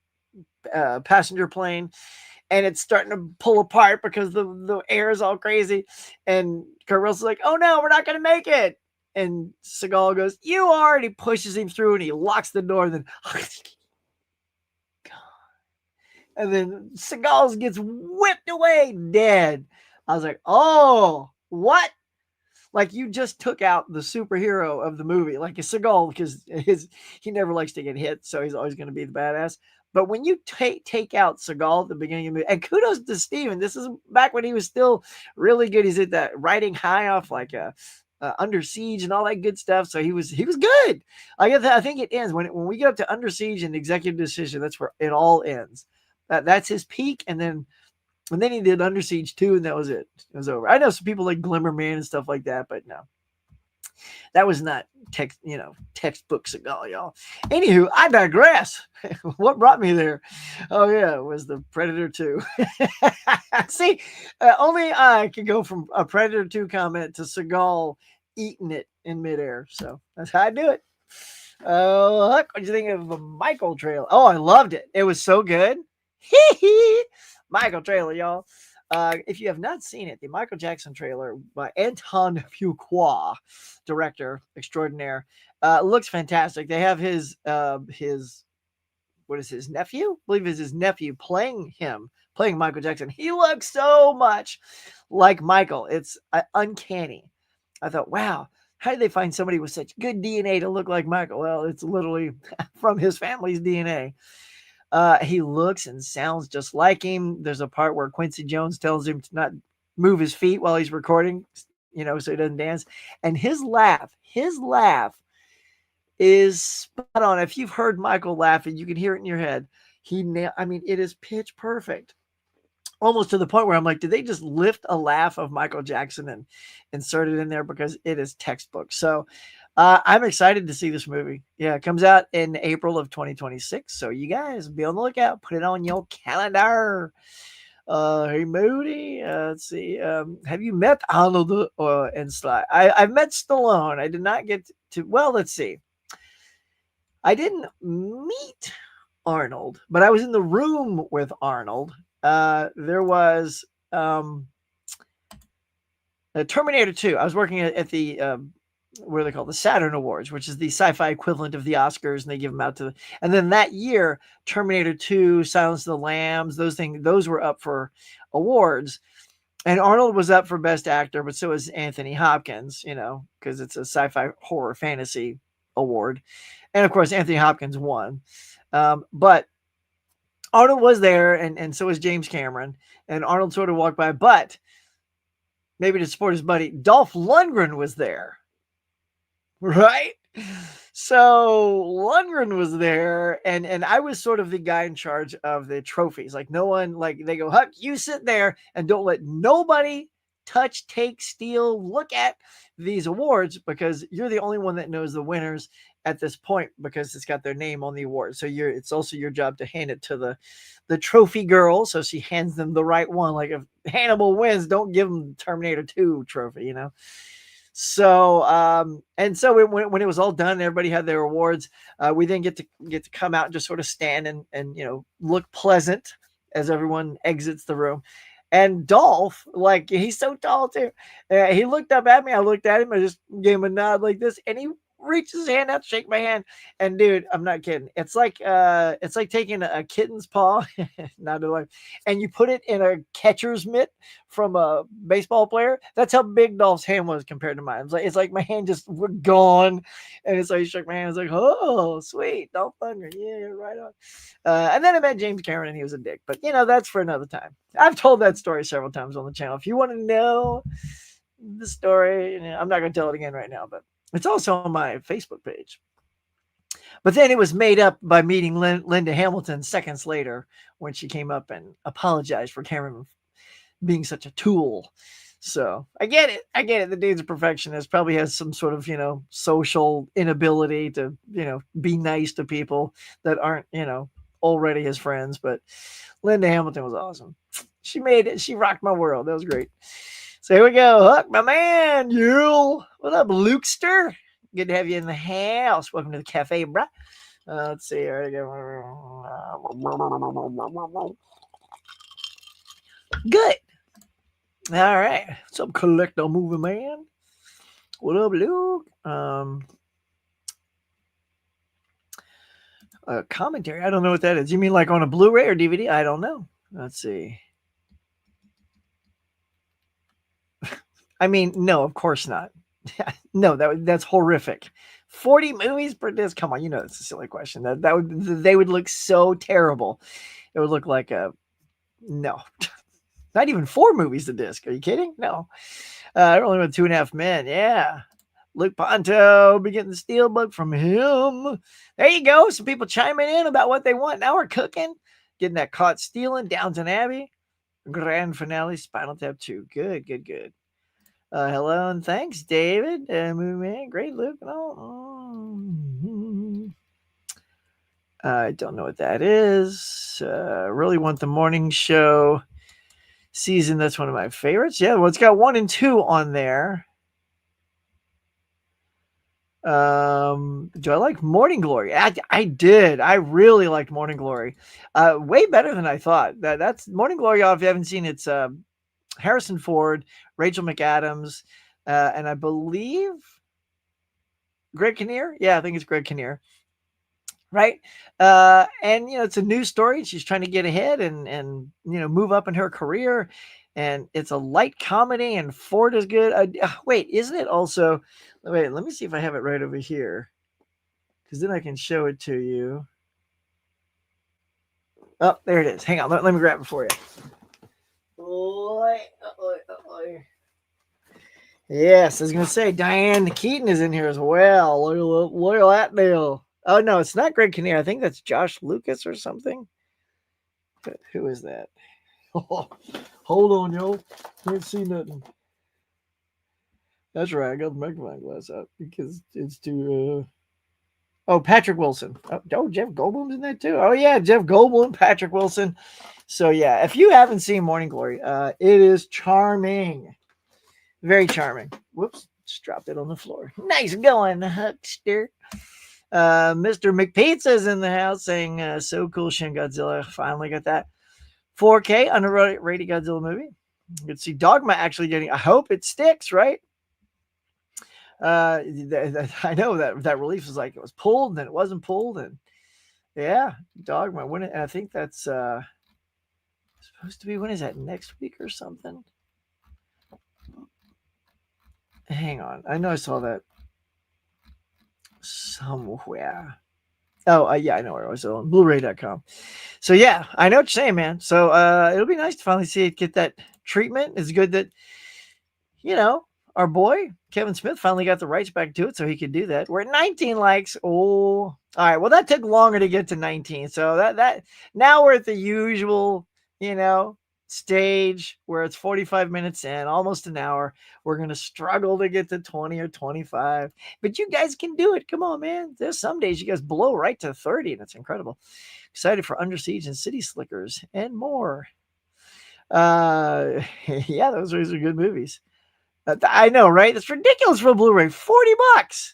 passenger plane, and it's starting to pull apart because the air is all crazy, and Kurt Russell's like, oh no, we're not going to make it, and Seagal goes, you are, and he pushes him through and he locks the door, and then and then Seagal gets whipped away dead. I was like, oh, what? Like, you just took out the superhero of the movie, like a Seagal, because he never likes to get hit, so he's always going to be the badass. But when you take out Seagal at the beginning of the movie, and kudos to Steven, this is back when he was still really good. He's at that riding high off like Under Siege and all that good stuff. So he was good. I think it ends when we get up to Under Siege and Executive Decision. That's where it all ends. That's his peak, and then he did Under Siege 2, and that was it. It was over. I know some people like Glimmer Man and stuff like that, but no. That was not textbook Seagal, y'all. Anywho, I digress. What brought me there? Oh, yeah, it was the Predator 2. See, only I could go from a Predator 2 comment to Seagal eating it in midair. So that's how I do it. Oh, Huck, what did you think of the Michael trailer? Oh, I loved it. It was so good. Michael trailer, y'all. If you have not seen it, the Michael Jackson trailer by Anton Fuqua, director extraordinaire, looks fantastic. They have his what is his nephew? I believe is his nephew playing Michael Jackson. He looks so much like Michael. It's uncanny. I thought, wow, how did they find somebody with such good DNA to look like Michael? Well, it's literally from his family's DNA. He looks and sounds just like him. There's a part where Quincy Jones tells him to not move his feet while he's recording, so he doesn't dance. And his laugh is spot on. If you've heard Michael laughing, you can hear it in your head. It is pitch perfect. Almost to the point where I'm like, did they just lift a laugh of Michael Jackson and insert it in there? Because it is textbook. So I'm excited to see this movie. Yeah, it comes out in April of 2026. So you guys be on the lookout. Put it on your calendar. Hey Moody, let's see. Have you met Arnold and Sly? I've met Stallone. I did not get to. Well, let's see. I didn't meet Arnold, but I was in the room with Arnold. There was Terminator 2. I was working at the what are they called? The Saturn Awards, which is the sci-fi equivalent of the Oscars, and they give them out to and then that year, Terminator 2, Silence of the Lambs, those were up for awards. And Arnold was up for Best Actor, but so was Anthony Hopkins, because it's a sci-fi horror fantasy award. And of course, Anthony Hopkins won. But Arnold was there, and so was James Cameron. And Arnold sort of walked by, but maybe to support his buddy, Dolph Lundgren was there. Right? So Lundgren was there, and I was sort of the guy in charge of the trophies. Like no one, like they go, Huck, you sit there and don't let nobody touch, take, steal, look at these awards because you're the only one that knows the winners at this point because it's got their name on the award. So it's also your job to hand it to the trophy girl. So she hands them the right one. Like if Hannibal wins, don't give them the Terminator 2 trophy, So, and so when it was all done, everybody had their awards. We then get to come out and just sort of stand and look pleasant as everyone exits the room. And Dolph, like he's so tall too. He looked up at me. I looked at him. I just gave him a nod like this, and he reached his hand out to shake my hand. And dude, I'm not kidding. It's like taking a kitten's paw, not a life, and you put it in a catcher's mitt from a baseball player. That's how big Dolph's hand was compared to mine. It's like my hand just was gone, and it's like he shook my hand. It's like, oh, sweet, Dolph Lundgren, yeah, right on. And then I met James Cameron, and he was a dick. But that's for another time. I've told that story several times on the channel. If you want to know the story, I'm not going to tell it again right now, but it's also on my Facebook page. But then it was made up by meeting Linda Hamilton seconds later when she came up and apologized for Cameron being such a tool. So I get it. The dude's a perfectionist, probably has some sort of, social inability to, be nice to people that aren't, already his friends. But Linda Hamilton was awesome. She made it. She rocked my world. That was great. So here we go. Huck, my man. Yule. What up, Lukester? Good to have you in the house. Welcome to the cafe, bruh. Let's see. All right, good. All right. What's up, Collector Movie Man? What up, Luke? Commentary. I don't know what that is. You mean like on a Blu-ray or DVD? I don't know. Let's see. I mean, no, of course not. No, that's horrific. 40 movies per disc. Come on, it's a silly question. They would look so terrible. It would look like no, not even 4 movies a disc. Are you kidding? No. Only with 2.5 Men. Yeah. Luke Ponto, be getting the Steelbook from him. There you go. Some people chiming in about what they want. Now we're cooking. Getting that Caught Stealing, Downton Abbey. Grand finale, Spinal Tap 2. Good. Hello and thanks, David. Man, great, Luke. I don't know what that is. Really want the morning show season. That's one of my favorites. Yeah, well, it's got 1 and 2 on there. Do I like Morning Glory? I did. I really liked Morning Glory. Way better than I thought. That's Morning Glory. Y'all, if you haven't seen it, it's Harrison Ford, Rachel McAdams, and I believe Greg Kinnear. Yeah, I think it's Greg Kinnear. Right. And it's a new story. She's trying to get ahead and move up in her career. And it's a light comedy, and Ford is good. Wait, isn't it also? Wait, let me see if I have it right over here, because then I can show it to you. Oh, there it is. Hang on, let me grab it for you. Yes, I was gonna say Diane Keaton is in here as well. Look at that deal. Oh no, it's not Greg Kinnear. I think that's Josh Lucas or something. But who is that? Oh, hold on, yo. Can't see nothing. That's right. I got the magnifying glass out because it's too. Oh, Patrick Wilson. Oh, Jeff Goldblum's in that too. Oh yeah, Jeff Goldblum, Patrick Wilson. So yeah, if you haven't seen Morning Glory, it is charming, very charming. Whoops, just dropped it on the floor. Nice going, Huckster. Mr. McPizza's in the house saying, "So cool, Shin Godzilla." Finally got that 4K underrated Godzilla movie. You can see Dogma actually getting. I hope it sticks, right? I know that release was like it was pulled, and then it wasn't pulled, and yeah, Dogma. When I think that's supposed to be. When is that? Next week or something? Hang on, I know I saw that somewhere. Oh, yeah, I know where it was on Blu-ray.com. So yeah, I know what you're saying, man. So it'll be nice to finally see it get that treatment. It's good that you know our boy Kevin Smith finally got the rights back to it, so he could do that. We're at 19 likes. Oh, all right. Well, that took longer to get to 19. So that now we're at the usual, stage where it's 45 minutes in, almost an hour. We're gonna struggle to get to 20 or 25, but you guys can do it. Come on, man. There's some days you guys blow right to 30, and it's incredible. Excited for Under Siege and City Slickers and more. Yeah, those are good movies. I know, right? It's ridiculous for a Blu-ray. $40.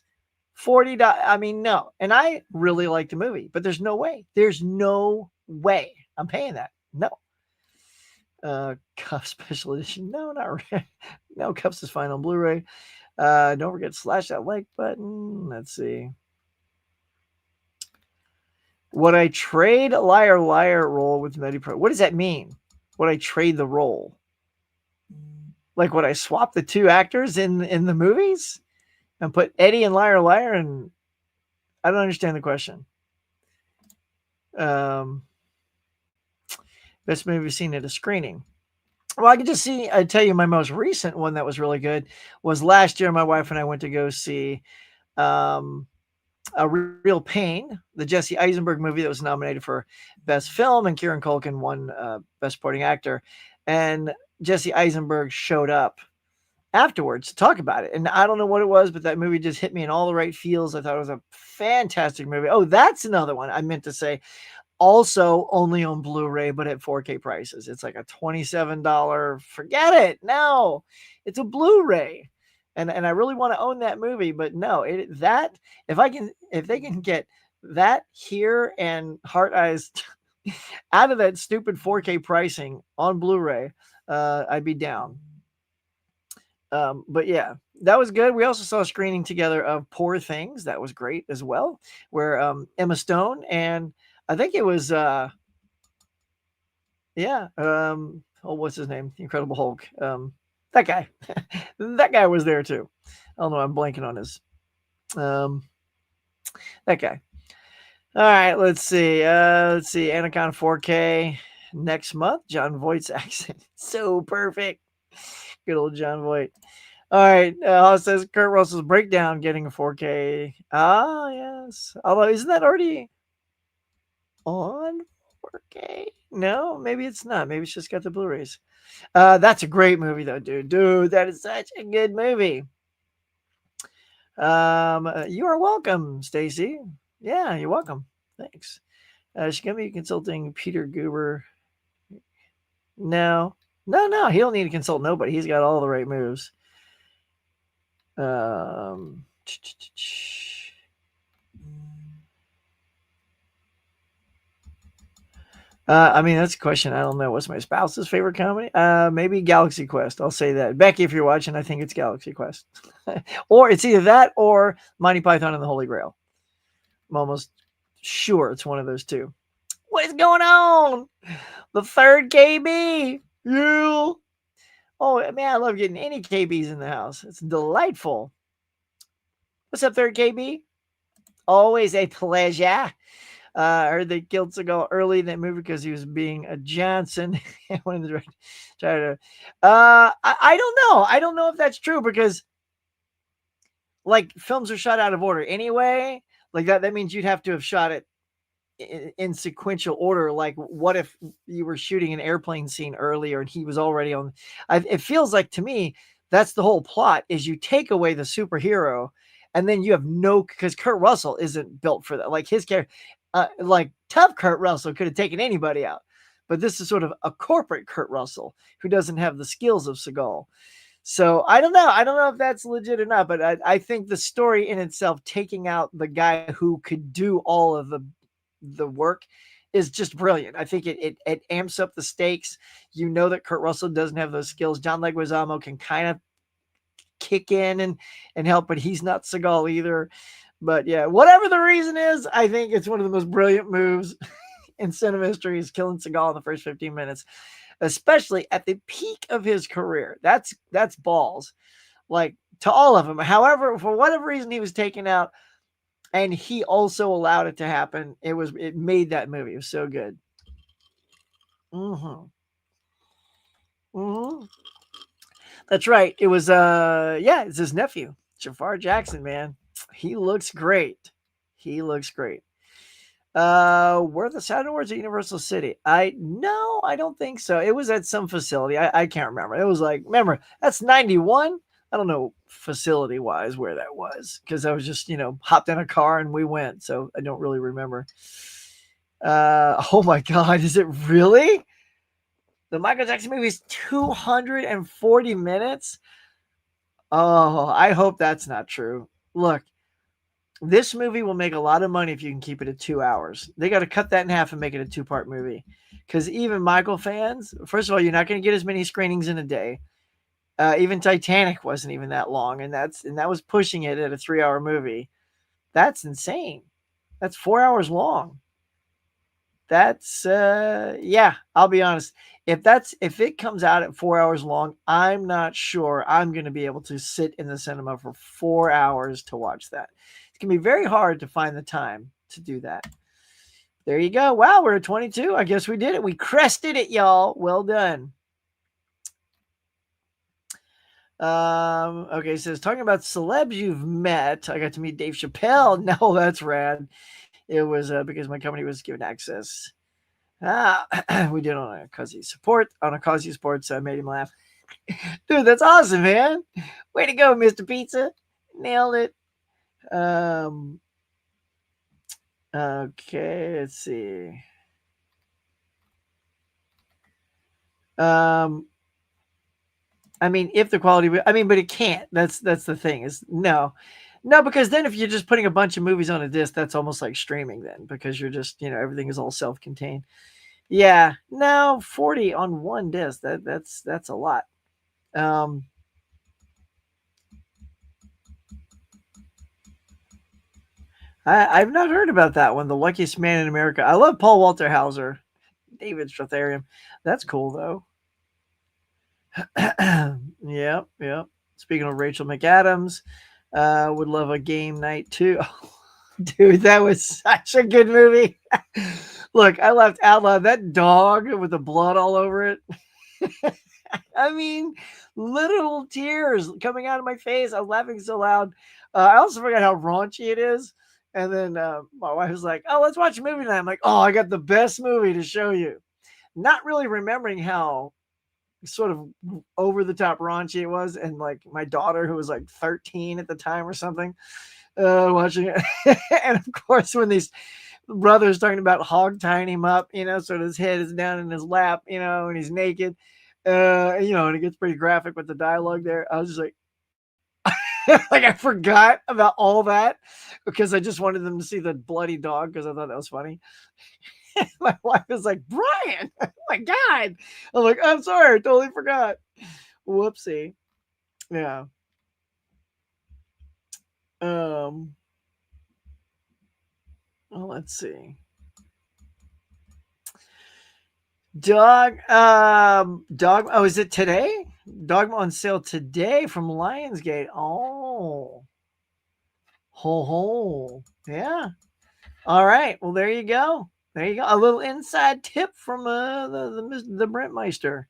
$40. I mean, no. And I really like the movie, but there's no way. There's no way I'm paying that. No. Cuff special edition. No, not really. No, Cuffs is fine on Blu-ray. Don't forget to slash that like button. Let's see. Would I trade a liar liar role with MediPro? What does that mean? Would I trade the role? Like, would I swap the two actors in the movies and put Eddie and Liar Liar? And I don't understand the question. Best movie seen at a screening. Well, I can just see. I tell you, my most recent one that was really good was last year. My wife and I went to go see A Real Pain, the Jesse Eisenberg movie that was nominated for Best Film, and Kieran Culkin won Best Supporting Actor. And Jesse Eisenberg showed up afterwards to talk about it. And I don't know what it was, but that movie just hit me in all the right feels. I thought it was a fantastic movie. Oh, that's another one I meant to say. Also only on Blu-ray, but at 4K prices. It's like a $27. Forget it. No, it's a Blu-ray. And I really want to own that movie, but no, if they can get that here and Heart Eyes out of that stupid 4K pricing on Blu-ray, I'd be down. But yeah, that was good. We also saw a screening together of Poor Things. That was great as well, where Emma Stone and I think it was what's his name? The Incredible Hulk. That guy. That guy was there too. I don't know, I'm blanking on his that guy. All right, let's see. Anaconda 4K next month. John Voight's accent. So perfect. Good old John Voight. All right. It says Kurt Russell's Breakdown getting a 4K. Ah, yes. Although, isn't that already on 4K? No, maybe it's not. Maybe it's just got the Blu-rays. That's a great movie, though, dude. Dude, that is such a good movie. You are welcome, Stacy. Yeah, you're welcome. Thanks. She's gonna be consulting Peter Goober. No. He don't need to consult nobody. He's got all the right moves. I mean, that's a question. I don't know. What's my spouse's favorite comedy? Maybe Galaxy Quest. I'll say that. Becky, if you're watching, I think it's Galaxy Quest. Or it's either that or Monty Python and the Holy Grail. I'm almost sure it's one of those two. What is going on? The third KB. Yeah. Oh, man, I love getting any KBs in the house. It's delightful. What's up, third KB? Always a pleasure. I heard they killed Seagal early in that movie because he was being a Johnson. One of the try to. I don't know. I don't know if that's true because, like, films are shot out of order anyway. Like that means you'd have to have shot it in sequential order. Like, what if you were shooting an airplane scene earlier and he was already on? It feels like to me that's the whole plot: is you take away the superhero, and then you have no, because Kurt Russell isn't built for that. Like his character, like tough Kurt Russell could have taken anybody out, but this is sort of a corporate Kurt Russell who doesn't have the skills of Seagal. So I don't know. I don't know if that's legit or not, but I think the story in itself, taking out the guy who could do all of the work, is just brilliant. I think it amps up the stakes. You know that Kurt Russell doesn't have those skills. John Leguizamo can kind of kick in and help, but he's not Seagal either. But yeah, whatever the reason is, I think it's one of the most brilliant moves in cinema history, is killing Seagal in the first 15 minutes, especially at the peak of his career. That's balls, like, to all of them. However, for whatever reason he was taken out, and he also allowed it to happen. It made that movie. It was so good. Mm-hmm. Mm-hmm. That's right. It was yeah, it's his nephew, Jafar Jackson, man. He looks great. He looks great. Were the Saturn Awards at Universal City? I don't think so. It was at some facility. I can't remember. It was like, remember, that's 91. I don't know facility wise where that was, because I was just, hopped in a car and we went. So I don't really remember. Oh my God, is it really? The Michael Jackson movie is 240 minutes. Oh, I hope that's not true. Look, this movie will make a lot of money if you can keep it at 2 hours. They got to cut that in half and make it a 2-part movie. Because even Michael fans, first of all, you're not going to get as many screenings in a day. Even Titanic wasn't even that long, and that was pushing it at a 3-hour movie. That's insane. That's 4 hours long. That's yeah, I'll be honest. If it comes out at 4 hours long, I'm not sure I'm going to be able to sit in the cinema for 4 hours to watch that. It's going to be very hard to find the time to do that. There you go. Wow, we're at 22. I guess we did it. We crested it, y'all. Well done. Okay, it says, talking about celebs you've met. I got to meet Dave Chappelle. No, that's rad. It was because my company was given access. We did on a Cuzzy Sports. I made him laugh. Dude, that's awesome, man. Way to go, Mr. Pizza. Nailed it. Okay, let's see. I mean, if the quality, but it can't. That's the thing, is no, because then if you're just putting a bunch of movies on a disc, that's almost like streaming then, because you're just, everything is all self-contained. Yeah, no, 40 on one disc. That's a lot. I've not heard about that one. The Luckiest Man in America. I love Paul Walter Hauser, David Strathairn. That's cool though. Yeah. Speaking of Rachel McAdams, would love a Game Night too. Dude, that was such a good movie. Look, I laughed out loud. That dog with the blood all over it. I mean, literal tears coming out of my face. I was laughing so loud. I also forgot how raunchy it is. And then my wife was like, "Oh, let's watch a movie tonight." I'm like, "Oh, I got the best movie to show you." Not really remembering how sort of over the top raunchy it was, and like my daughter, who was like 13 at the time or something, watching it. And of course, when these brothers talking about hog tying him up, so his head is down in his lap, and he's naked, and it gets pretty graphic with the dialogue there. I was just like, Like I forgot about all that because I just wanted them to see the bloody dog because I thought that was funny. My wife was like, Brian, oh my God. I'm like, I'm sorry, I totally forgot. Whoopsie. Yeah. Um, well, let's see. Dog. Oh, is it today? Dogma on sale today from Lionsgate. Oh, ho ho. Yeah. All right. Well, there you go. There you go. A little inside tip from the Brentmeister.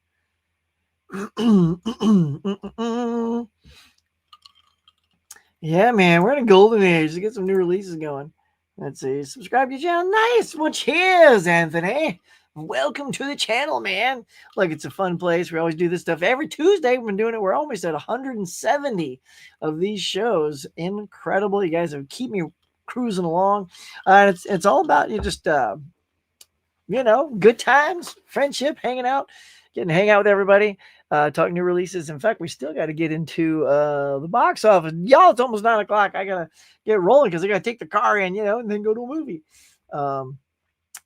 Yeah, man, we're in a golden age to get some new releases going. Let's see. Subscribe to the channel. Nice. Well, cheers, Anthony. Welcome to the channel, man. Like, it's a fun place. We always do this stuff every Tuesday. We've been doing it. We're almost at 170 of these shows. Incredible. You guys have keep me cruising along. It's all about you just good times, friendship, hanging out, getting to hang out with everybody, talking new releases. In fact, we still got to get into the box office. Y'all, it's almost 9 o'clock. I got to get rolling because I got to take the car in, and then go to a movie.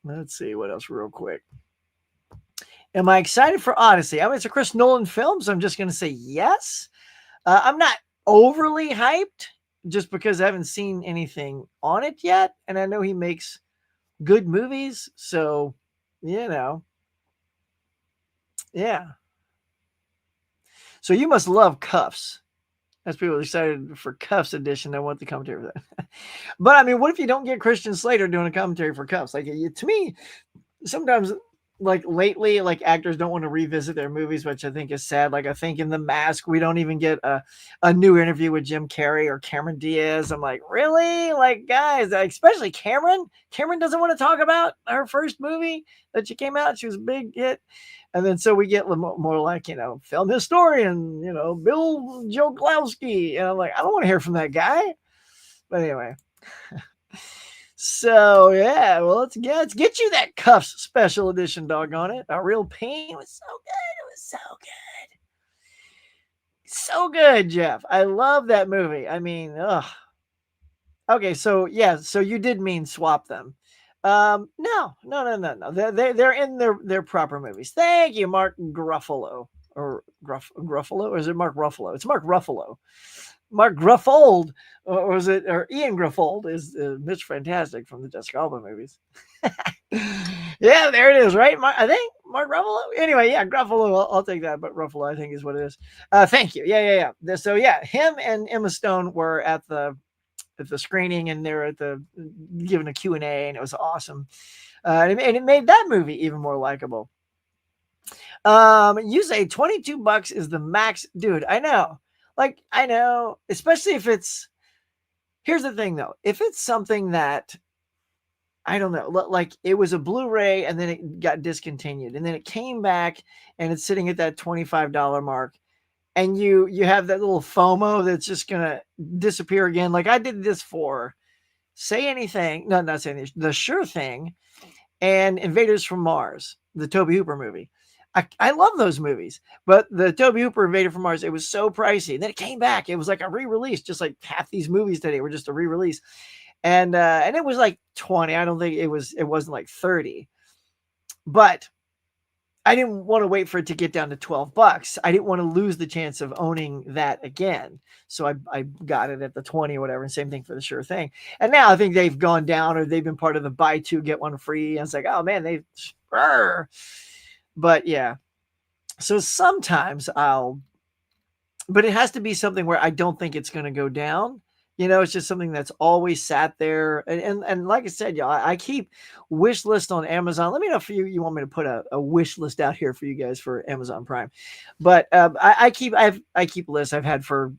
Let's see what else real quick. Am I excited for Odyssey? I mean, it's a Chris Nolan film, so I'm just going to say yes. I'm not overly hyped just because I haven't seen anything on it yet. And I know he makes good movies. So, yeah. So you must love Cuffs. As people are excited for Cuffs edition, I want the commentary for that. But I mean, what if you don't get Christian Slater doing a commentary for Cuffs? Like, to me, sometimes, like lately, like actors don't want to revisit their movies, which I think is sad. Like I think in The Mask, we don't even get a new interview with Jim Carrey or Cameron Diaz. I'm like, really? Like, guys, especially Cameron. Cameron doesn't want to talk about her first movie that she came out. She was a big hit. And then so we get more like, film historian, Bill Joklowski. And I'm like, I don't want to hear from that guy. But anyway. So yeah, well, let's get you that Cuffs special edition, doggone it. A Real Pain was so good. It was so good. So good, Jeff. I love that movie. I mean, ugh. Okay, so yeah, so you did mean swap them. No. They're in their proper movies. Thank you, Mark Gruffalo. Or Gruffalo? Or is it Mark Ruffalo? It's Mark Ruffalo. Mark Gruffold, or is it, or Ian Gruffold is Mr. Fantastic from the Jessica Alba movies. Yeah, there it is, right? I think Mark Ruffalo. Anyway, yeah, Gruffalo. I'll take that, but Ruffalo, I think, is what it is. Thank you. Yeah. So yeah, him and Emma Stone were at the screening, and they're at the giving a Q&A, and it was awesome. And it made that movie even more likable. You say $22 is the max, dude. I know. Like, I know, especially if it's, here's the thing though. If it's something that, I don't know, like it was a Blu-ray and then it got discontinued and then it came back and it's sitting at that $25 mark and you have that little FOMO that's just going to disappear again. Like I did this for Say Anything. No, not Say Anything. The Sure Thing and Invaders from Mars, the Tobe Hooper movie. I love those movies, but the Tobe Hooper Invader from Mars, it was so pricey. And then it came back. It was like a re-release, just like half these movies today were just a re-release. And it was like 20. I don't think it wasn't like 30. But I didn't want to wait for it to get down to $12. I didn't want to lose the chance of owning that again. So I got it at the 20 or whatever. And same thing for The Sure Thing. And now I think they've gone down, or they've been part of the buy two, get one free. And it's like, oh man, but yeah. So sometimes but it has to be something where I don't think it's going to go down. It's just something that's always sat there. And like I said, y'all, I keep wish list on Amazon. Let me know if you want me to put a wish list out here for you guys for Amazon Prime. But I keep lists I've had for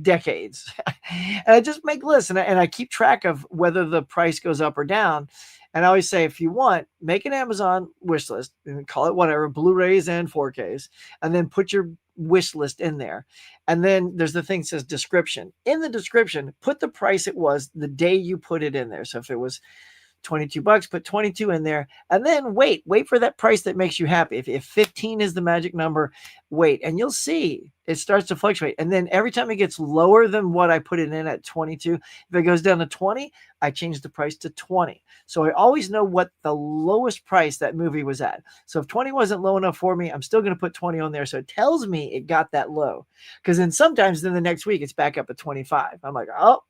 decades. And I just make lists and I keep track of whether the price goes up or down. And I always say, if you want, make an Amazon wish list and call it whatever, Blu-rays and 4Ks, and then put your wish list in there. And then there's the thing that says description. In the description, put the price it was the day you put it in there. So if it was $22, put 22 in there, and then wait for that price that makes you happy. If 15 is the magic number, wait, and you'll see it starts to fluctuate. And then every time it gets lower than what I put it in at 22, if it goes down to 20, I change the price to 20. So I always know what the lowest price that movie was at. So if 20 wasn't low enough for me, I'm still going to put 20 on there. So it tells me it got that low. Because then sometimes then the next week it's back up at 25. I'm like, oh,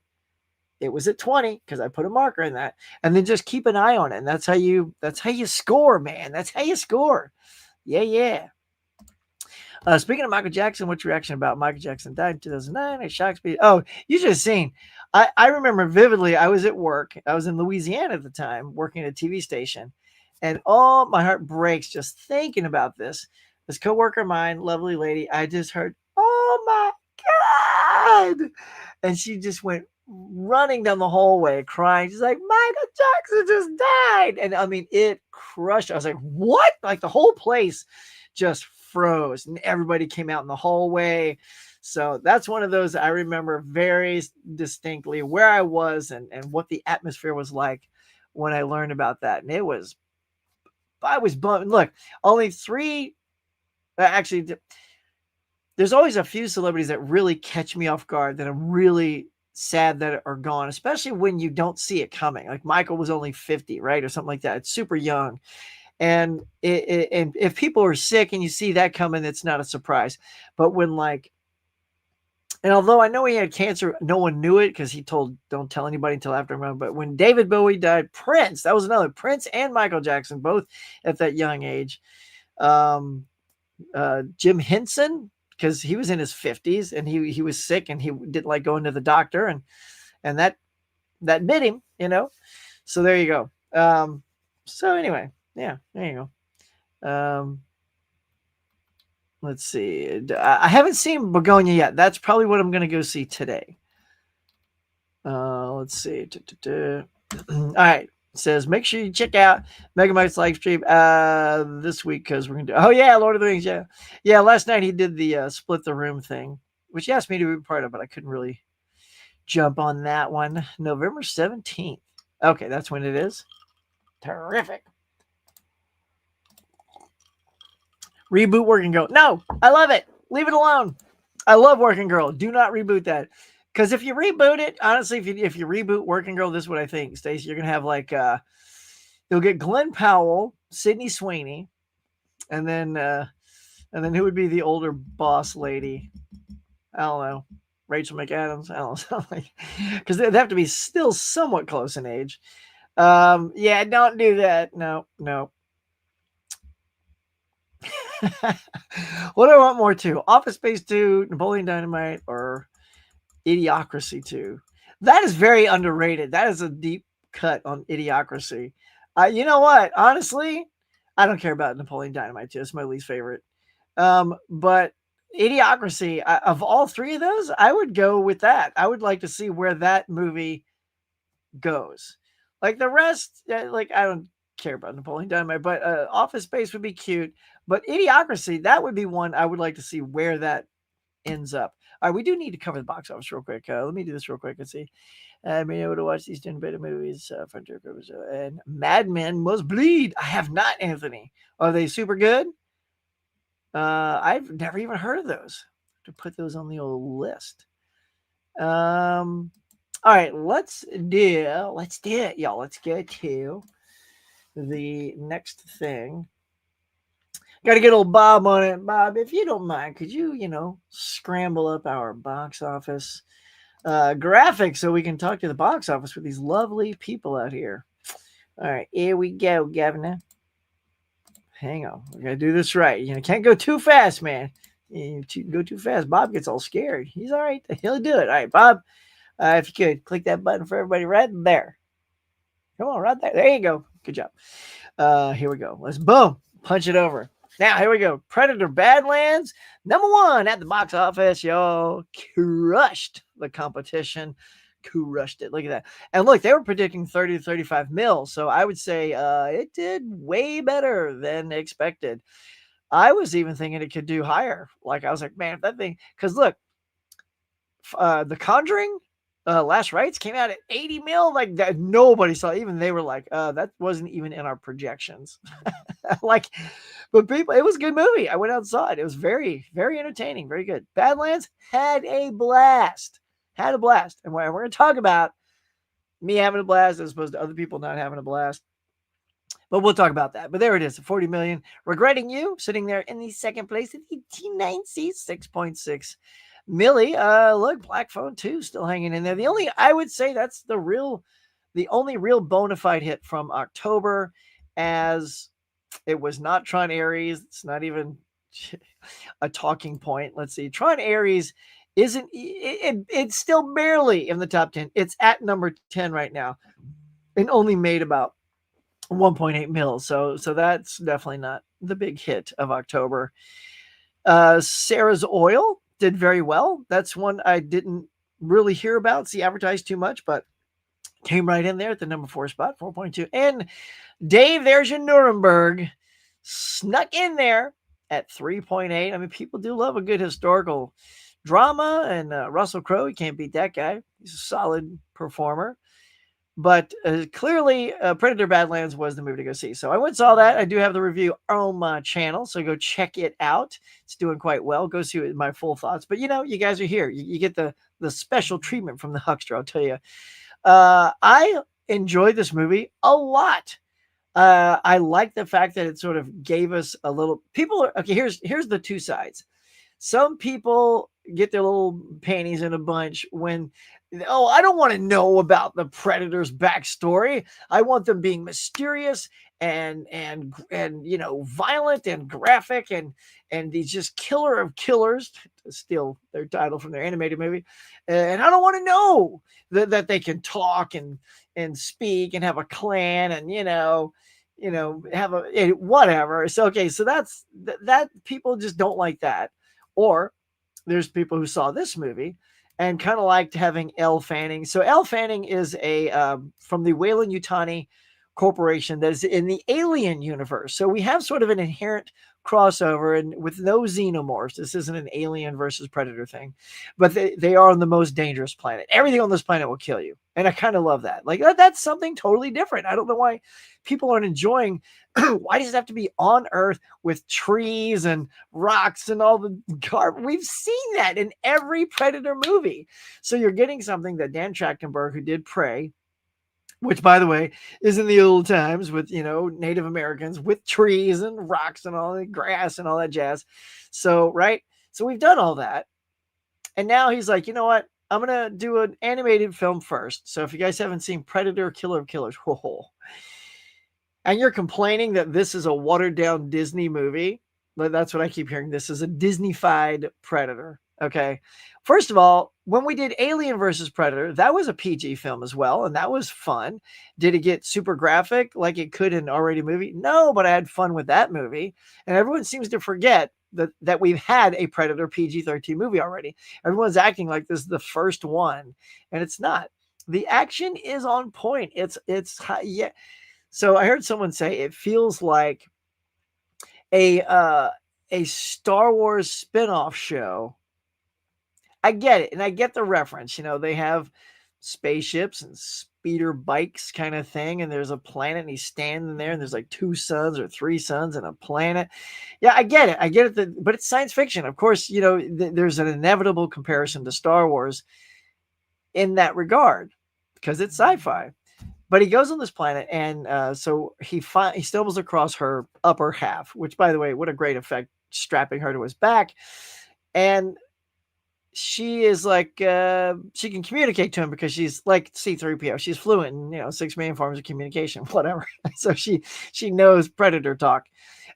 it was at 20 because I put a marker in that. And then just keep an eye on it. And that's how you score, man. That's how you score. Yeah. Speaking of Michael Jackson, what's your reaction about Michael Jackson died in 2009? It shocks me. Oh, you should have seen. I remember vividly, I was at work. I was in Louisiana at the time, working at a TV station. And oh, my heart breaks just thinking about this. This coworker of mine, lovely lady, I just heard, oh my God. And she just went running down the hallway crying. She's like, Michael Jackson just died. And I mean, it crushed. I was like, what? Like the whole place just froze and everybody came out in the hallway. So that's one of those I remember very distinctly where I was and what the atmosphere was like when I learned about that. And I was bummed. Look, only three, actually, there's always a few celebrities that really catch me off guard that I'm really sad that are gone, especially when you don't see it coming. Like Michael was only 50, right? Or something like that. It's super young. And and if people are sick and you see that coming, it's not a surprise. But when and although I know he had cancer, no one knew it because he told, don't tell anybody until after him. But when David Bowie died, Prince, that was another. Prince and Michael Jackson, both at that young age. Jim Henson, because he was in his 50s and he was sick and he didn't like going to the doctor and that bit him, So there you go. So anyway, yeah, there you go. Let's see. I haven't seen Begonia yet. That's probably what I'm going to go see today. Let's see. All right. It says, make sure you check out Megamite's live stream this week because we're going to do. Oh, yeah, Lord of the Rings. Yeah. Yeah, last night he did the split the room thing, which he asked me to be part of, but I couldn't really jump on that one. November 17th. Okay, that's when it is. Terrific. Reboot Working Girl. No, I love it. Leave it alone. I love Working Girl. Do not reboot that. Because if you reboot it, honestly, if you reboot Working Girl, this is what I think, Stacey. You're going to have you'll get Glenn Powell, Sydney Sweeney, and then who would be the older boss lady? I don't know. Rachel McAdams. I don't know. Because they'd have to be still somewhat close in age. Yeah, don't do that. No. What do I want more to? Office Space 2, Napoleon Dynamite, or Idiocracy 2? That is very underrated. That is a deep cut on Idiocracy. You know what? Honestly, I don't care about Napoleon Dynamite 2. It's my least favorite. But Idiocracy, of all three of those, I would go with that. I would like to see where that movie goes. Like the rest, I don't care about Napoleon Dynamite, but Office Space would be cute. But Idiocracy, that would be one I would like to see where that ends up. All right, we do need to cover the box office real quick. Let me do this real quick and see. I've been able to watch these 10 beta movies, Frontier and Mad Men Must Bleed. I have not, Anthony. Are they super good? I've never even heard of those. To put those on the old list. All right, let's do it, y'all. Let's go to the next thing. Got to get old Bob on it. Bob, if you don't mind, could you, scramble up our box office graphics so we can talk to the box office with these lovely people out here. All right, here we go, Governor. Hang on. We got to do this right. Can't go too fast, man. You go too fast, Bob gets all scared. He's all right. He'll do it. All right, Bob, if you could, click that button for everybody right there. Come on, right there. There you go. Good job. Here we go. Let's boom. Punch it over. Now, here we go. Predator Badlands, #1 at the box office, y'all. Crushed the competition. Crushed it. Look at that. And look, they were predicting 30 to 35 mil. So I would say it did way better than expected. I was even thinking it could do higher. I was like, man, if that thing, because look, The Conjuring, Last Rites came out at 80 mil, like that. Nobody saw it. Even they were like, that wasn't even in our projections. Like, but people, it was a good movie. I went out and saw it. It was very, very entertaining, very good. Badlands had a blast. Had a blast. And we're going to talk about me having a blast as opposed to other people not having a blast. But we'll talk about that. But there it is, 40 million. Regretting You, sitting there in the second place at 18 seats, 6.6 milli. Look, Black Phone 2 still hanging in there. The only, I would say that's the only real bona fide hit from October, as it was not Tron Ares. It's not even a talking point. Let's see. Tron Ares it's still barely in the top 10. It's at number 10 right now and only made about 1.8 mil. So that's definitely not the big hit of October. Sarah's Oil did very well. That's one I didn't really hear about, see advertised too much, but came right in there at the number 4 spot, 4.2. And Dave, There's Your Nuremberg, snuck in there at 3.8. I mean, people do love a good historical drama, and Russell Crowe, you can't beat that guy. He's a solid performer. But clearly, Predator Badlands was the movie to go see. So I went and saw that. I do have the review on my channel, so go check it out. It's doing quite well. Go see my full thoughts. But, you guys are here. You get the special treatment from the Huckster, I'll tell you. I enjoyed this movie a lot. I like the fact that it sort of gave us a little... Okay, here's the two sides. Some people get their little panties in a bunch when... I don't want to know about the Predator's backstory. I want them being mysterious and violent and graphic and he's just killer of killers, to steal their title from their animated movie. And I don't want to know that they can talk and speak and have a clan and have a whatever. So okay, so that people just don't like that. Or there's people who saw this movie and kind of liked having Elle Fanning. So Elle Fanning is from the Weyland-Yutani Corporation that is in the Alien universe. So we have sort of an inherent crossover, and with no xenomorphs. This isn't an Alien versus Predator thing, but they are on the most dangerous planet. Everything on this planet will kill you, and I kind of love that. Like that's something totally different. I don't know why people aren't enjoying. Why does it have to be on Earth with trees and rocks and all the garbage? We've seen that in every Predator movie. So you're getting something that Dan Trachtenberg, who did Prey, which, by the way, is in the old times with, Native Americans with trees and rocks and all the grass and all that jazz. So, right. So we've done all that. And now he's like, you know what? I'm going to do an animated film first. So if you guys haven't seen Predator, Killer of Killers, and you're complaining that this is a watered down Disney movie, that's what I keep hearing. This is a Disney-fied Predator. Okay. First of all, when we did Alien versus Predator, that was a PG film as well, and that was fun. Did it get super graphic like it could in an R-rated movie? No, but I had fun with that movie. And everyone seems to forget that we've had a Predator PG-13 movie already. Everyone's acting like this is the first one, and it's not. The action is on point. It's yeah. So I heard someone say it feels like a Star Wars spinoff show. I get it, and I get the reference. They have spaceships and speeder bikes kind of thing, and there's a planet, and he's standing there, and there's like 2 suns or 3 suns and a planet. Yeah, I get it. But it's science fiction. Of course, there's an inevitable comparison to Star Wars in that regard because it's sci-fi. But he goes on this planet, and so he stumbles across her upper half, which, by the way, what a great effect, strapping her to his back. And she is like, she can communicate to him because she's like C-3PO. She's fluent in, 6 million forms of communication, whatever. So she knows Predator talk.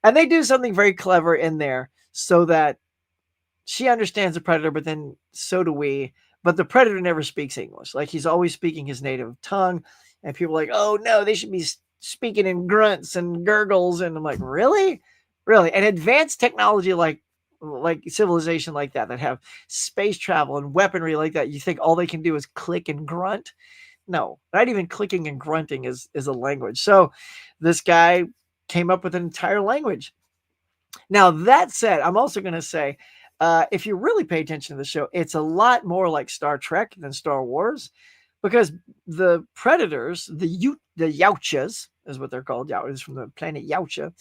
And they do something very clever in there so that she understands the Predator, but then so do we. But the Predator never speaks English. Like, he's always speaking his native tongue. And people are like, oh, no, they should be speaking in grunts and gurgles. And I'm like, really? Really? And advanced technology like civilization like that have space travel and weaponry like that, you think all they can do is click and grunt? No, not even clicking and grunting is a language. So this guy came up with an entire language. Now, that said, I'm also going to say, if you really pay attention to the show, it's a lot more like Star Trek than Star Wars, because the predators, the Yautjas, is what they're called. Yautjas from the planet Yautja.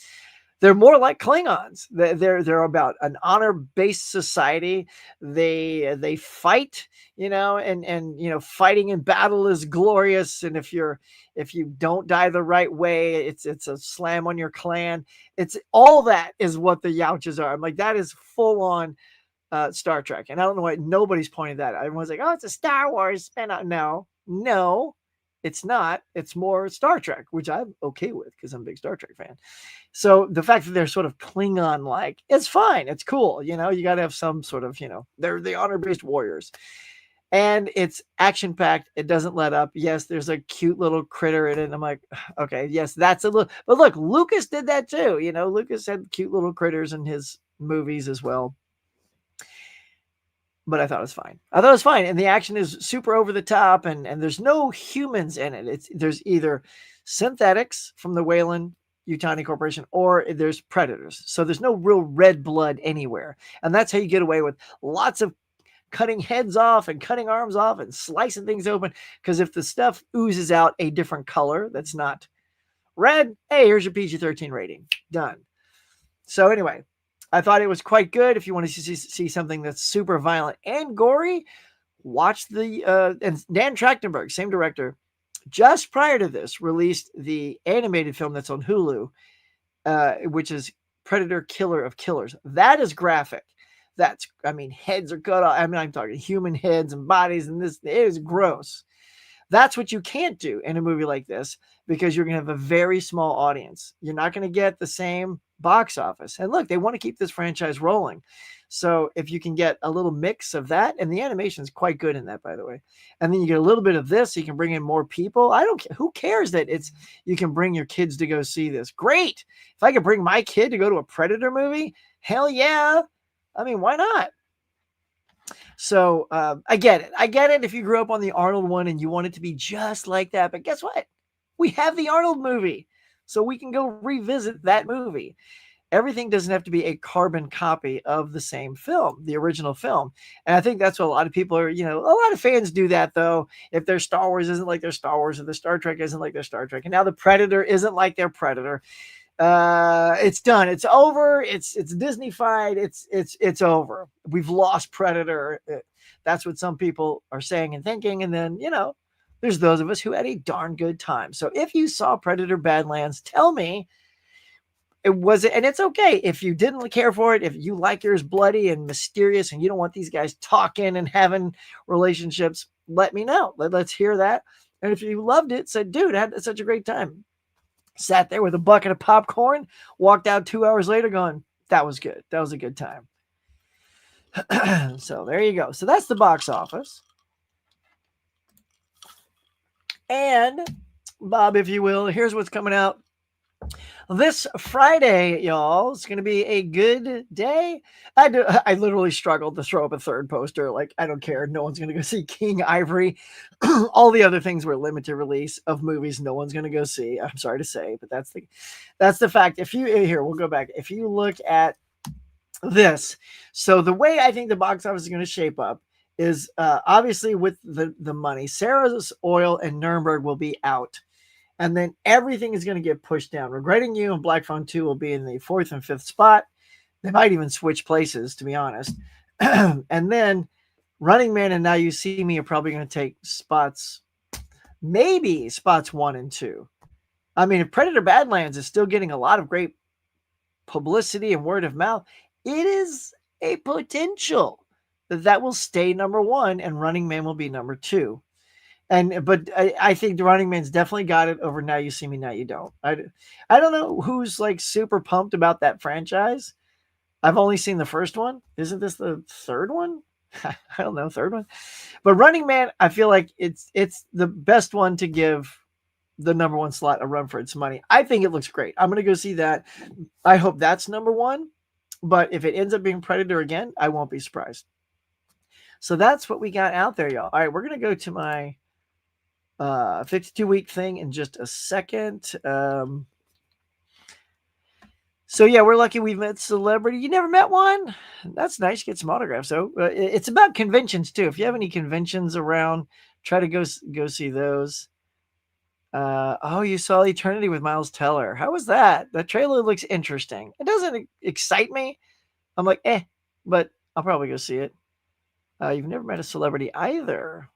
They're more like Klingons. They're about an honor-based society. They fight, and fighting in battle is glorious. And if you don't die the right way, it's a slam on your clan. It's all that is what the Yautjas are. I'm like, that is full on Star Trek. And I don't know why nobody's pointed that out. Everyone's like, oh, it's a Star Wars spinoff. No, it's not. It's more Star Trek, which I'm okay with because I'm a big Star Trek fan. So the fact that they're sort of Klingon like, it's fine. It's cool. You got to have some sort of, they're the honor based warriors. And it's action packed. It doesn't let up. Yes, there's a cute little critter in it. And I'm like, okay, yes, that's a little. But look, Lucas did that too. Lucas had cute little critters in his movies as well. But I thought it was fine. And the action is super over the top, and there's no humans in it. There's either synthetics from the Weyland Yutani Corporation, or there's predators. So there's no real red blood anywhere. And that's how you get away with lots of cutting heads off and cutting arms off and slicing things open. Because if the stuff oozes out a different color that's not red, hey, here's your PG-13 rating. Done. So anyway, I thought it was quite good. If you want to see something that's super violent and gory, watch and Dan Trachtenberg, same director, just prior to this, released the animated film that's on Hulu, which is Predator Killer of Killers. That is graphic. Heads are cut off. I'm talking human heads and bodies, and it is gross. That's what you can't do in a movie like this, because you're going to have a very small audience. You're not going to get the same box office. And look, they want to keep this franchise rolling. So if you can get a little mix of that, and the animation is quite good in that, by the way, and then you get a little bit of this, so you can bring in more people. I don't care. Who cares that you can bring your kids to go see this? Great. If I could bring my kid to go to a Predator movie, hell yeah. Why not? So I get it. I get it if you grew up on the Arnold one and you want it to be just like that. But guess what? We have the Arnold movie, so we can go revisit that movie. Everything doesn't have to be a carbon copy of the same film, the original film. And I think that's what a lot of people are, a lot of fans do that, though. If their Star Wars isn't like their Star Wars, or the Star Trek isn't like their Star Trek, and now the Predator isn't like their Predator, it's done. It's over. It's Disney-fied. It's over. We've lost Predator. That's what some people are saying and thinking. And then, there's those of us who had a darn good time. So if you saw Predator Badlands, tell me, and it's okay if you didn't care for it. If you like yours bloody and mysterious and you don't want these guys talking and having relationships, let me know. Let's hear that. And if you loved it, said, dude, I had such a great time. Sat there with a bucket of popcorn, walked out 2 hours later going, that was good. That was a good time. So there you go. So that's the box office. And Bob, if you will, here's what's coming out this Friday, y'all. It's going to be a good day. I literally struggled to throw up a third poster. Like, I don't care. No one's going to go see King Ivory. All the other things were limited release of movies no one's going to go see. I'm sorry to say, but that's the fact. We'll go back. If you look at this, so the way I think the box office is going to shape up is obviously with the money. Sarah's Oil and Nuremberg will be out. And then everything is going to get pushed down. Regretting You and Black Phone 2 will be in the 4th and 5th spot. They might even switch places, to be honest. And then Running Man and Now You See Me are probably going to take maybe spots 1 and 2. If Predator Badlands is still getting a lot of great publicity and word of mouth, it is a potential that will stay number 1 and Running Man will be number 2. But I think the Running Man's definitely got it over Now You See Me, Now You Don't. I don't know who's like super pumped about that franchise. I've only seen the first one. Isn't this the third one? I don't know, third one. But Running Man, I feel like it's the best one to give the number 1 slot a run for its money. I think it looks great. I'm going to go see that. I hope that's number 1. But if it ends up being Predator again, I won't be surprised. So that's what we got out there, y'all. All right, we're going to go to my 52-week thing in just a second. So yeah, we're lucky we've met celebrity. You never met one? That's nice. Get some autographs. So it's about conventions too. If you have any conventions around, try to go see those. Oh, you saw Eternity with Miles Teller. How was that? That trailer looks interesting. It doesn't excite me. I'm like, but I'll probably go see it. You've never met a celebrity either.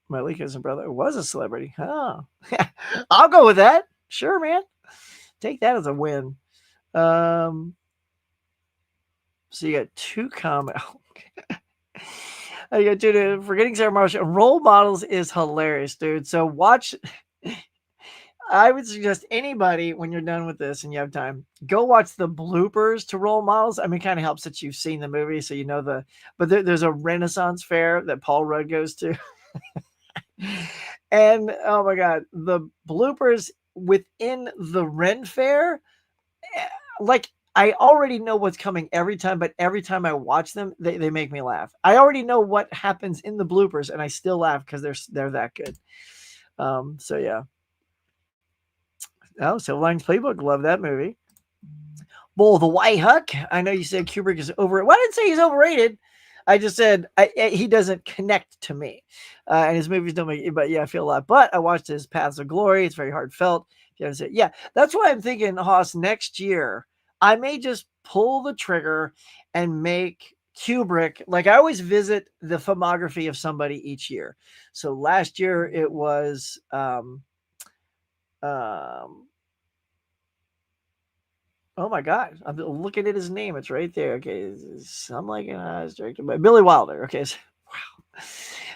My late cousin brother was a celebrity. Oh, I'll go with that. Sure, man. Take that as a win. Um, so you got two comments. I got two. Forgetting Sarah Marshall. Role models is hilarious, dude. So watch. I would suggest anybody when you're done with this and you have time, go watch the bloopers to Role Models. I mean, it kind of helps that you've seen the movie, so you know the. But there's a Renaissance fair that Paul Rudd goes to, and oh my god, the bloopers within the Ren Fair, like I already know what's coming every time, but every time I watch them, they make me laugh. I already know what happens in the bloopers, and I still laugh because they're that good. So yeah. Oh, Silver Linings Playbook, love that movie. Bull the White Huck. I know you said Kubrick is over. Well, I didn't say he's overrated. I just said he doesn't connect to me, and his movies don't make. But yeah, I feel a lot. But I watched his Paths of Glory. It's very heartfelt. Yeah, that's why I'm thinking, Haas, next year I may just pull the trigger and make Kubrick. Like I always visit the filmography of somebody each year. So last year it was um, oh my God. I'm looking at his name. It's right there. Okay. I'm like, it's directed by Billy Wilder. Okay. So, wow.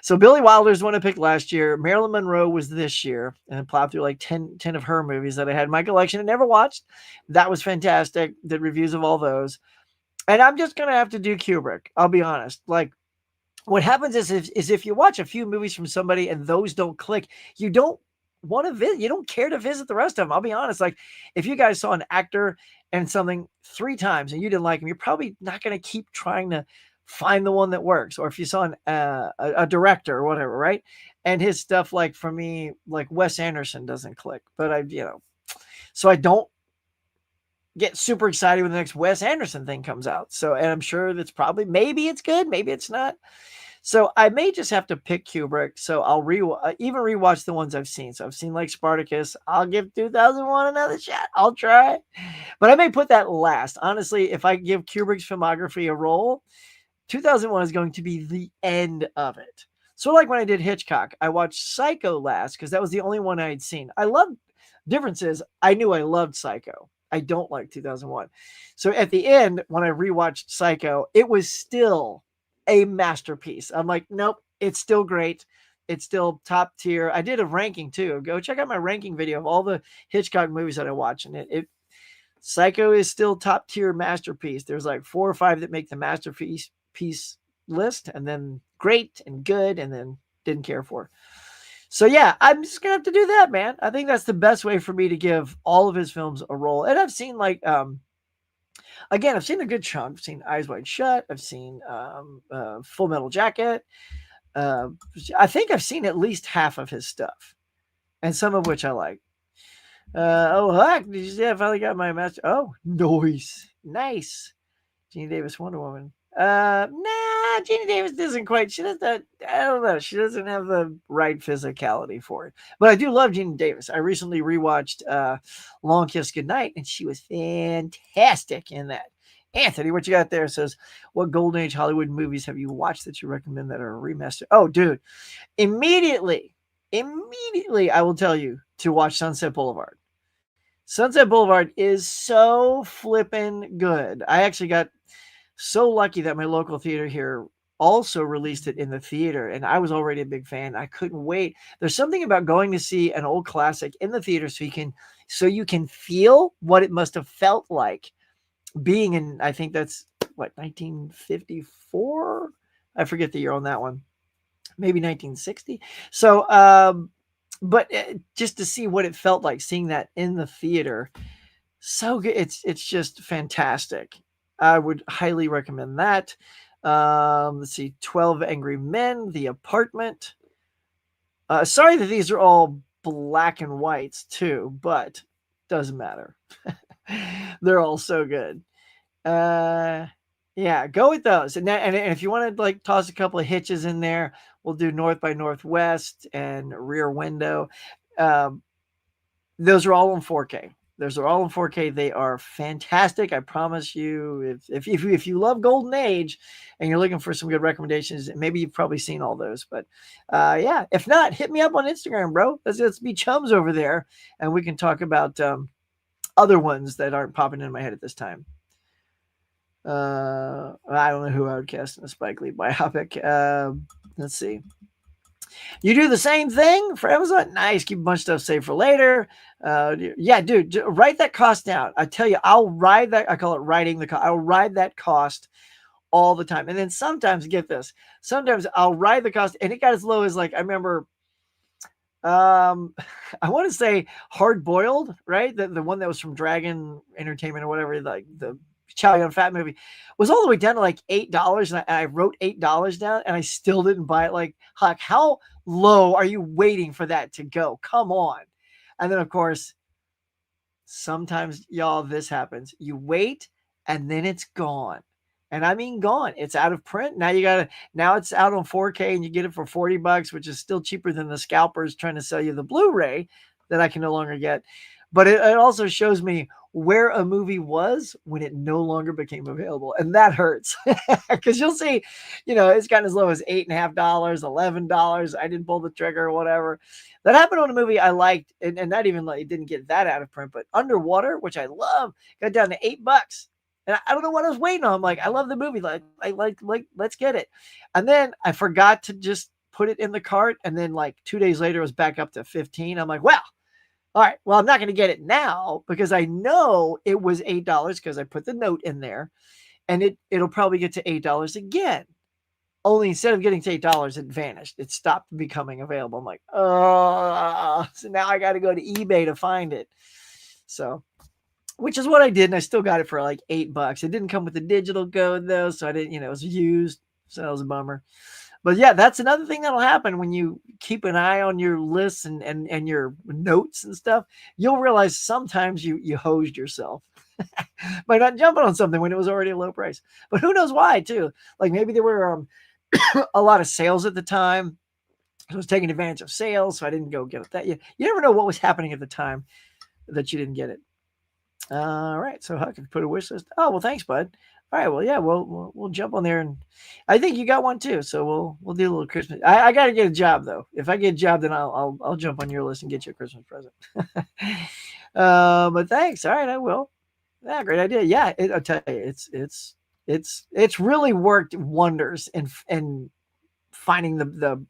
So Billy Wilder's one I picked last year. Marilyn Monroe was this year, and I plowed through like 10 of her movies that I had in my collection and never watched. That was fantastic. Did reviews of all those. And I'm just going to have to do Kubrick. I'll be honest. Like, what happens is if you watch a few movies from somebody and those don't click, you don't want to visit. You don't care to visit the rest of them. I'll be honest. Like if you guys saw an actor and something 3 times and you didn't like him, you're probably not going to keep trying to find the one that works. Or if you saw a director or whatever, right? And his stuff, like for me, like Wes Anderson doesn't click. But so I don't get super excited when the next Wes Anderson thing comes out. So, and I'm sure that's probably, maybe it's good, maybe it's not. So I may just have to pick Kubrick. So I'll even rewatch the ones I've seen. So I've seen like Spartacus. I'll give 2001 another shot. I'll try, but I may put that last. Honestly, if I give Kubrick's filmography a roll, 2001 is going to be the end of it. So like when I did Hitchcock, I watched Psycho last because that was the only one I had seen. I loved. Difference is I knew I loved Psycho. I don't like 2001. So at the end, when I rewatched Psycho, it was still a masterpiece. I'm like, nope, it's still great. It's still top tier. I did a ranking too. Go check out my ranking video of all the Hitchcock movies that I watch. And Psycho is still top tier masterpiece. There's like 4 or 5 that make the masterpiece list, and then great and good, and then didn't care for. So yeah, I'm just gonna have to do that, man. I think that's the best way for me to give all of his films a roll. And I've seen like again, I've seen a good chunk. I've seen Eyes Wide Shut. I've seen Full Metal Jacket. Uh, I think I've seen at least half of his stuff, and some of which I like. Oh heck! Did you see? I finally got my master. Oh, nice. Gene Davis, Wonder Woman. Nah, Gina Davis doesn't quite. She doesn't. I don't know. She doesn't have the right physicality for it. But I do love Gina Davis. I recently rewatched Long Kiss Goodnight, and she was fantastic in that. Anthony, what you got there says, what Golden Age Hollywood movies have you watched that you recommend that are remastered? Oh, dude, immediately, I will tell you to watch Sunset Boulevard. Sunset Boulevard is so flippin' good. I actually got so lucky that my local theater here also released it in the theater, and I was already a big fan. I couldn't wait. There's something about going to see an old classic in the theater so you can feel what it must have felt like being in, I think that's what, 1954? I forget the year on that one. Maybe 1960. So but just to see what it felt like seeing that in the theater, so good. It's just fantastic. I would highly recommend that. Let's see, 12 Angry Men, The Apartment. Sorry that these are all black and whites too, but doesn't matter. They're all so good. Uh, yeah, go with those. And if you want to like toss a couple of hitches in there, we'll do North by Northwest and Rear Window. Um, those are all in 4K. Those are all in 4K. They are fantastic. I promise you. If you love Golden Age and you're looking for some good recommendations, maybe you've probably seen all those. But yeah, if not, hit me up on Instagram, bro. Let's be chums over there, and we can talk about other ones that aren't popping in my head at this time. I don't know who I would cast in a Spike Lee biopic. Let's see. You do the same thing for Amazon? Nice. Keep a bunch of stuff saved for later. Yeah, dude, write that cost down. I tell you, I'll ride that. I call it riding the cost. I'll ride that cost all the time. And then sometimes, get this, sometimes I'll ride the cost, and it got as low as like, I remember, I want to say Hard Boiled, right? The one that was from Dragon Entertainment or whatever, like the Chow Yun Fat movie, was all the way down to like $8, and I wrote $8 down, and I still didn't buy it. Like, Huck, how low are you waiting for that to go? Come on. And then, of course, sometimes, y'all, this happens. You wait, and then it's gone. And I mean gone. It's out of print. Now it's out on 4K, and you get it for $40, which is still cheaper than the scalpers trying to sell you the Blu-ray that I can no longer get. But it also shows me where a movie was when it no longer became available. And that hurts. Because you'll see, it's gotten as low as $8.50, $11. I didn't pull the trigger or whatever. That happened on a movie I liked, and not even like it didn't get that out of print, but Underwater, which I love, got down to $8. And I don't know what I was waiting on. I'm like, I love the movie. Like, let's get it. And then I forgot to just put it in the cart. And then like 2 days later, it was back up to 15. I'm like, well, all right, well, I'm not going to get it now because I know it was $8 because I put the note in there, and it'll probably get to $8 again. Only instead of getting to $8, it vanished. It stopped becoming available. I'm like, oh, so now I got to go to eBay to find it. So, which is what I did, and I still got it for like $8. It didn't come with the digital code though, so I didn't, it was used, so that was a bummer. But yeah, that's another thing that'll happen when you keep an eye on your lists and your notes and stuff. You'll realize sometimes you hosed yourself by not jumping on something when it was already a low price. But who knows why too? Like maybe there were a lot of sales at the time. I was taking advantage of sales, so I didn't go get it. That you never know what was happening at the time that you didn't get it. All right, so Huck, put a wish list. Oh well, thanks, bud. All right, well, yeah, we'll jump on there, and I think you got one too. So we'll do a little Christmas. I got to get a job though. If I get a job, then I'll jump on your list and get you a Christmas present. But thanks. All right, I will. Yeah, great idea. Yeah, I'll tell you, it's really worked wonders in finding the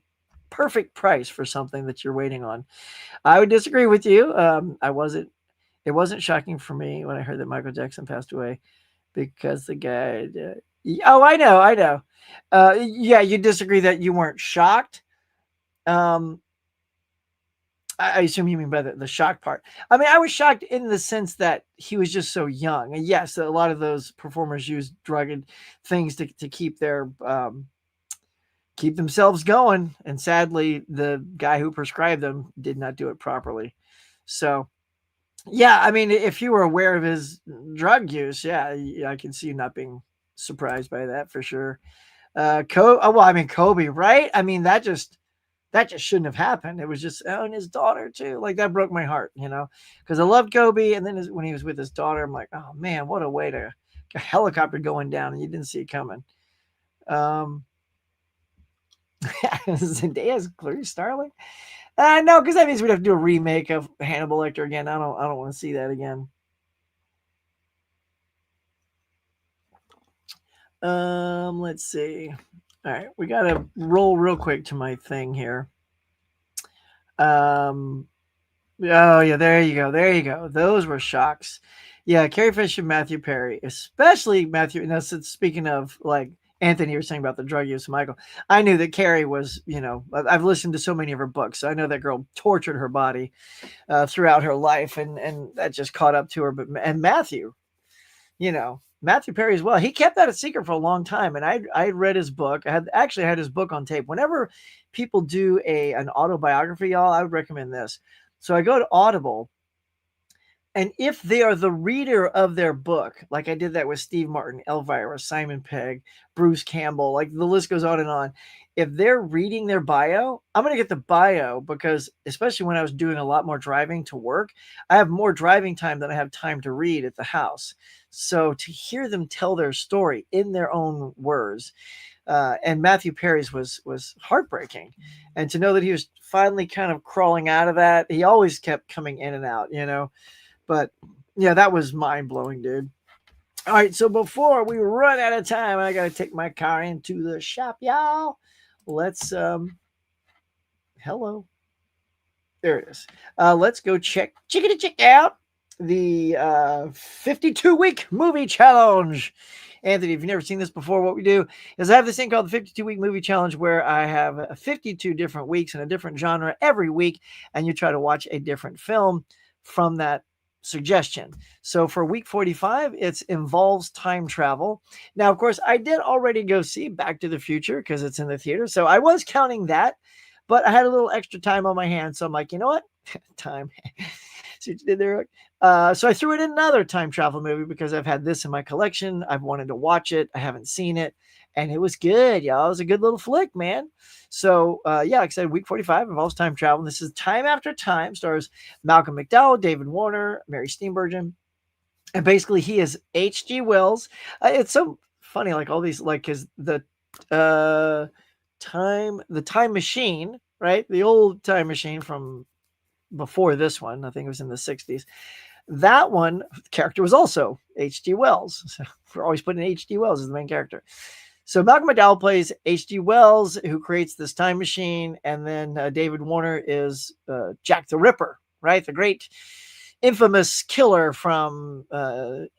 perfect price for something that you're waiting on. I would disagree with you. It wasn't shocking for me when I heard that Michael Jackson passed away. Because the guy, I know. Yeah, you disagree that you weren't shocked. I assume you mean by the shock part. I mean, I was shocked in the sense that he was just so young. And yes, a lot of those performers use drug and things to keep their keep themselves going. And sadly, the guy who prescribed them did not do it properly. So. Yeah, I mean, if you were aware of his drug use, yeah, I can see you not being surprised by that for sure. Kobe, right? I mean, that just shouldn't have happened. It was just and his daughter too. Like that broke my heart, because I loved Kobe, and then when he was with his daughter, I'm like, oh man, what a way to a helicopter going down, and you didn't see it coming. Zendaya's Clarice Starling. No, because that means we'd have to do a remake of Hannibal Lecter again. I don't want to see that again. Let's see. All right, we got to roll real quick to my thing here. Oh yeah, there you go. Those were shocks. Yeah, Carrie Fisher, Matthew Perry, especially Matthew. And that's speaking of like. Anthony, you were saying about the drug use, Michael. I knew that Carrie was, I've listened to so many of her books. So I know that girl tortured her body throughout her life, and that just caught up to her. And Matthew, Matthew Perry as well. He kept that a secret for a long time. And I read his book. I had his book on tape. Whenever people do an autobiography, y'all, I would recommend this. So I go to Audible, And if they are the reader of their book, like I did that with Steve Martin, Elvira, Simon Pegg, Bruce Campbell, like the list goes on and on. If they're reading their bio, I'm going to get the bio because, especially when I was doing a lot more driving to work, I have more driving time than I have time to read at the house. So to hear them tell their story in their own words, and Matthew Perry's was heartbreaking, and to know that he was finally kind of crawling out of that. He always kept coming in and out, but yeah, that was mind blowing, dude. All right, so before we run out of time, I gotta take my car into the shop, y'all. Let's hello. There it is. Let's go check out the 52-week movie challenge. Anthony, if you've never seen this before, what we do is I have this thing called the 52-week movie challenge where I have 52 different weeks in a different genre every week, and you try to watch a different film from that suggestion. So for week 45, it involves time travel. Now, of course, I did already go see Back to the Future because it's in the theater, so I was counting that, but I had a little extra time on my hands, so I'm like, you know what? Time. See what you did there? So I threw in another time travel movie because I've had this in my collection. I've wanted to watch it. I haven't seen it, and it was good, y'all. It was a good little flick, man. So yeah, like I said, week 45 involves time travel. This is Time After Time, stars Malcolm McDowell, David Warner, Mary Steenburgen, and basically he is H.G. Wells. It's so funny, like all these, like, because the time machine, right? The old time machine from before this one, I think it was in the 60s. That one character was also H.G. Wells. So we're always putting H.G. Wells as the main character. So Malcolm McDowell plays H.G. Wells, who creates this time machine, and then David Warner is Jack the Ripper, right? The great infamous killer from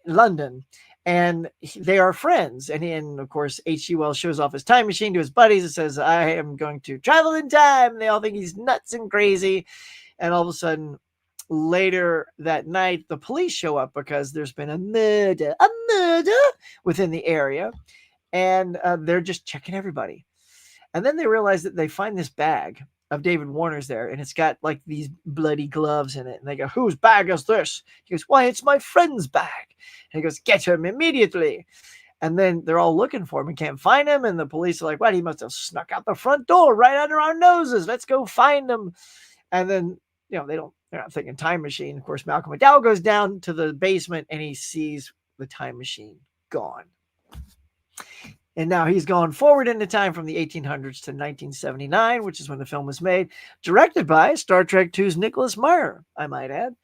London. And they are friends. And of course, H.G. Wells shows off his time machine to his buddies and says, I am going to travel in time. And they all think he's nuts and crazy. And all of a sudden, later that night, the police show up because there's been a murder within the area. And they're just checking everybody. And then they realize that they find this bag of David Warner's there, and it's got like these bloody gloves in it. And they go, whose bag is this? He goes, why, it's my friend's bag. And he goes, get him immediately. And then they're all looking for him and can't find him. And the police are like, what? He must have snuck out the front door right under our noses. Let's go find him. And then, they're not thinking time machine. Of course, Malcolm McDowell goes down to the basement and he sees the time machine gone. And now he's gone forward into time from the 1800s to 1979, which is when the film was made, directed by Star Trek II's Nicholas Meyer, I might add.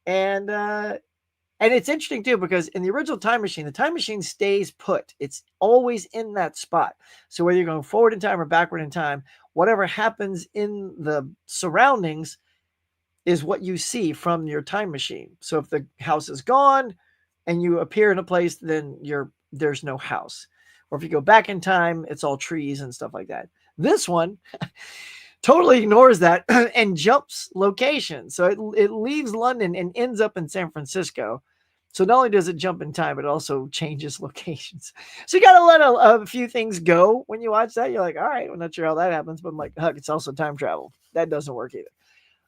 And it's interesting, too, because in the original time machine, the time machine stays put. It's always in that spot. So whether you're going forward in time or backward in time, whatever happens in the surroundings is what you see from your time machine. So if the house is gone and you appear in a place, then there's no house. Or if you go back in time, it's all trees and stuff like that. This one totally ignores that and jumps location. So it leaves London and ends up in San Francisco. So not only does it jump in time, but it also changes locations. So you got to let a few things go when you watch that. You're like, all right, I'm not sure how that happens, but I'm like, heck, it's also time travel. That doesn't work either.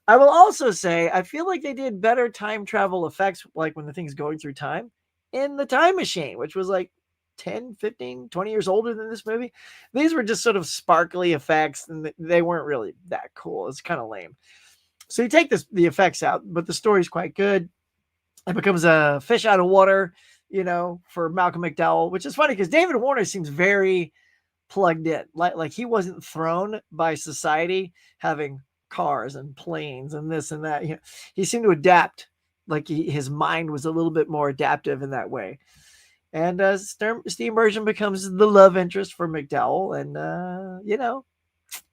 I will also say, I feel like they did better time travel effects, like when the thing's going through time, in the time machine, which was like 10, 15, 20 years older than this movie. These were just sort of sparkly effects, and they weren't really that cool. It's kind of lame. So you take the effects out, but the story's quite good. It becomes a fish out of water, for Malcolm McDowell, which is funny because David Warner seems very plugged in. Like he wasn't thrown by society having cars and planes and this and that. He seemed to adapt. Like his mind was a little bit more adaptive in that way. And Steenburgen becomes the love interest for McDowell. And,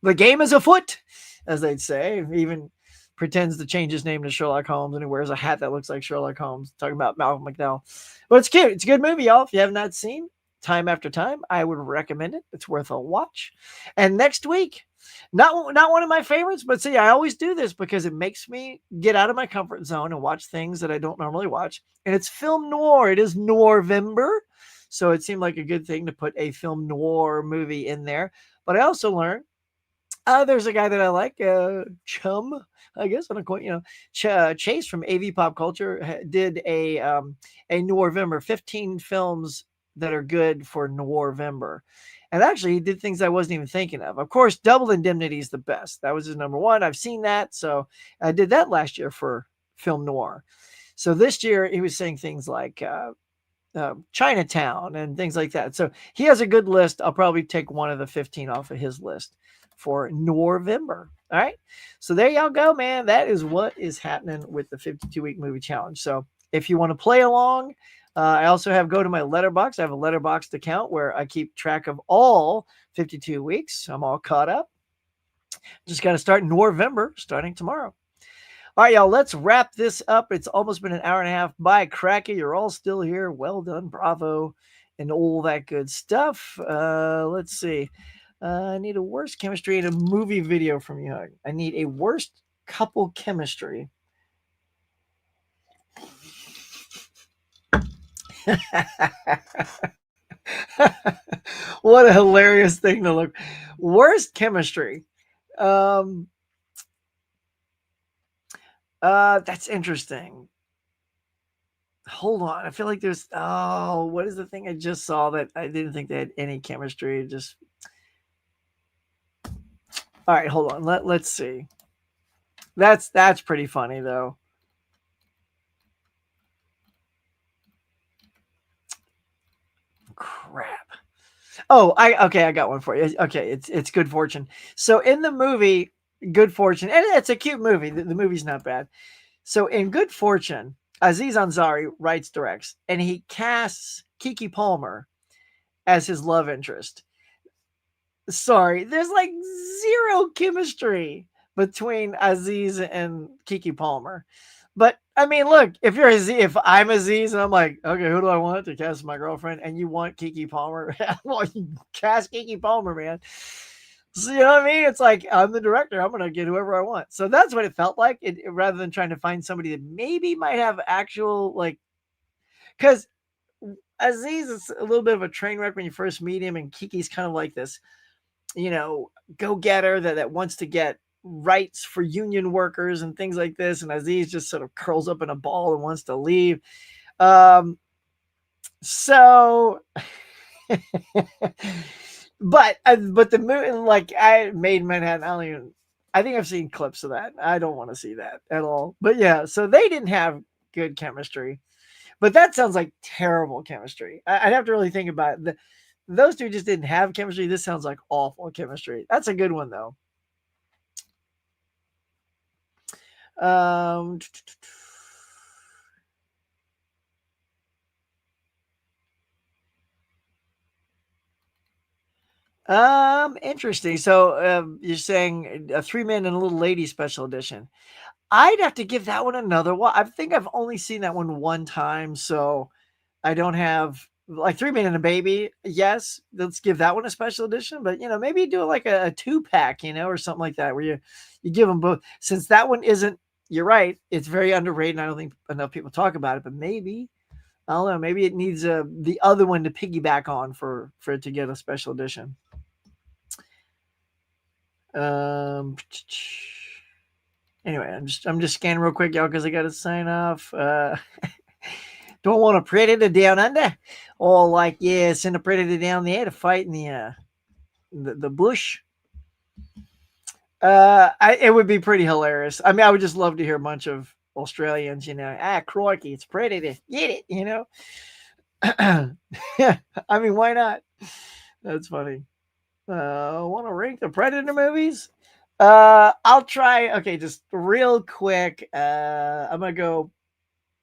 the game is afoot, as they'd say. He even pretends to change his name to Sherlock Holmes, and he wears a hat that looks like Sherlock Holmes, talking about Malcolm McDowell. But it's cute. It's a good movie, y'all. If you have not seen Time After Time, I would recommend it. It's worth a watch. And next week, not one of my favorites, but see, I always do this because it makes me get out of my comfort zone and watch things that I don't normally watch. And it's film noir. It is Noirvember. So it seemed like a good thing to put a film noir movie in there. But I also learned There's a guy that I like, Chum, I guess, on a coin, Chase from AV Pop Culture did a Noirvember, 15 films that are good for Noirvember. And actually, he did things I wasn't even thinking of. Of course, Double Indemnity is the best. That was his number one. I've seen that. So I did that last year for Film Noir. So this year, he was saying things like Chinatown and things like that. So he has a good list. I'll probably take one of the 15 off of his list for November. All right. So there y'all go, man. That is what is happening with the 52-week movie challenge. So if you want to play along, I also have go to my Letterbox. I have a Letterboxd account where I keep track of all 52 weeks. I'm all caught up. Just got to start November starting tomorrow. All right, y'all, let's wrap this up. It's almost been an hour and a half. Bye, Cracky. You're all still here. Well done. Bravo. And all that good stuff. Let's see. I need a worst chemistry in a movie video from you. I need a worst couple chemistry. What a hilarious thing to look. Worst chemistry. That's interesting. Hold on. I feel like there's what is the thing I just saw that I didn't think they had any chemistry? Just all right, hold on. Let's see. That's pretty funny though. Crap. Oh, I got one for you. Okay, it's Good Fortune. So in the movie Good Fortune, and it's a cute movie. The movie's not bad. So in Good Fortune, Aziz Ansari writes, directs, and he casts Kiki Palmer as his love interest. Sorry, there's like zero chemistry between Aziz and Kiki Palmer. But I mean, look, if I'm Aziz and I'm like, okay, who do I want to cast my girlfriend? And you want Kiki Palmer, well, you cast Kiki Palmer, man. So you know what I mean? It's like I'm the director. I'm gonna get whoever I want. So that's what it felt like. Rather than trying to find somebody that maybe might have actual like, because Aziz is a little bit of a train wreck when you first meet him, and Kiki's kind of like this, go-getter that wants to get rights for union workers and things like this. And Aziz just sort of curls up in a ball and wants to leave. So but the movie, like I made Manhattan, I think I've seen clips of that. I don't want to see that at all. But yeah, so they didn't have good chemistry. But that sounds like terrible chemistry. I'd have to really think about it. Those two just didn't have chemistry. This sounds like awful chemistry. That's a good one though. Interesting. So you're saying a 3 Man and a Little Lady special edition. I'd have to give that one another one. I think I've only seen that one time, so I don't have like 3 Men and a Baby. Yes, let's give that one a special edition, but maybe do like a 2-pack, or something like that, where you give them both. Since that one isn't, you're right, it's very underrated. And I don't think enough people talk about it, but maybe I don't know. Maybe it needs the other one to piggyback on for it to get a special edition. Anyway, I'm just scanning real quick, y'all, because I got to sign off. Don't want a predator down under, or like send a predator down there to fight in the bush. It would be pretty hilarious. I mean, I would just love to hear a bunch of Australians, crikey, it's predator, get it, I mean, why not? That's funny. Want to rank the Predator movies? I'll try. Okay, just real quick. I'm gonna go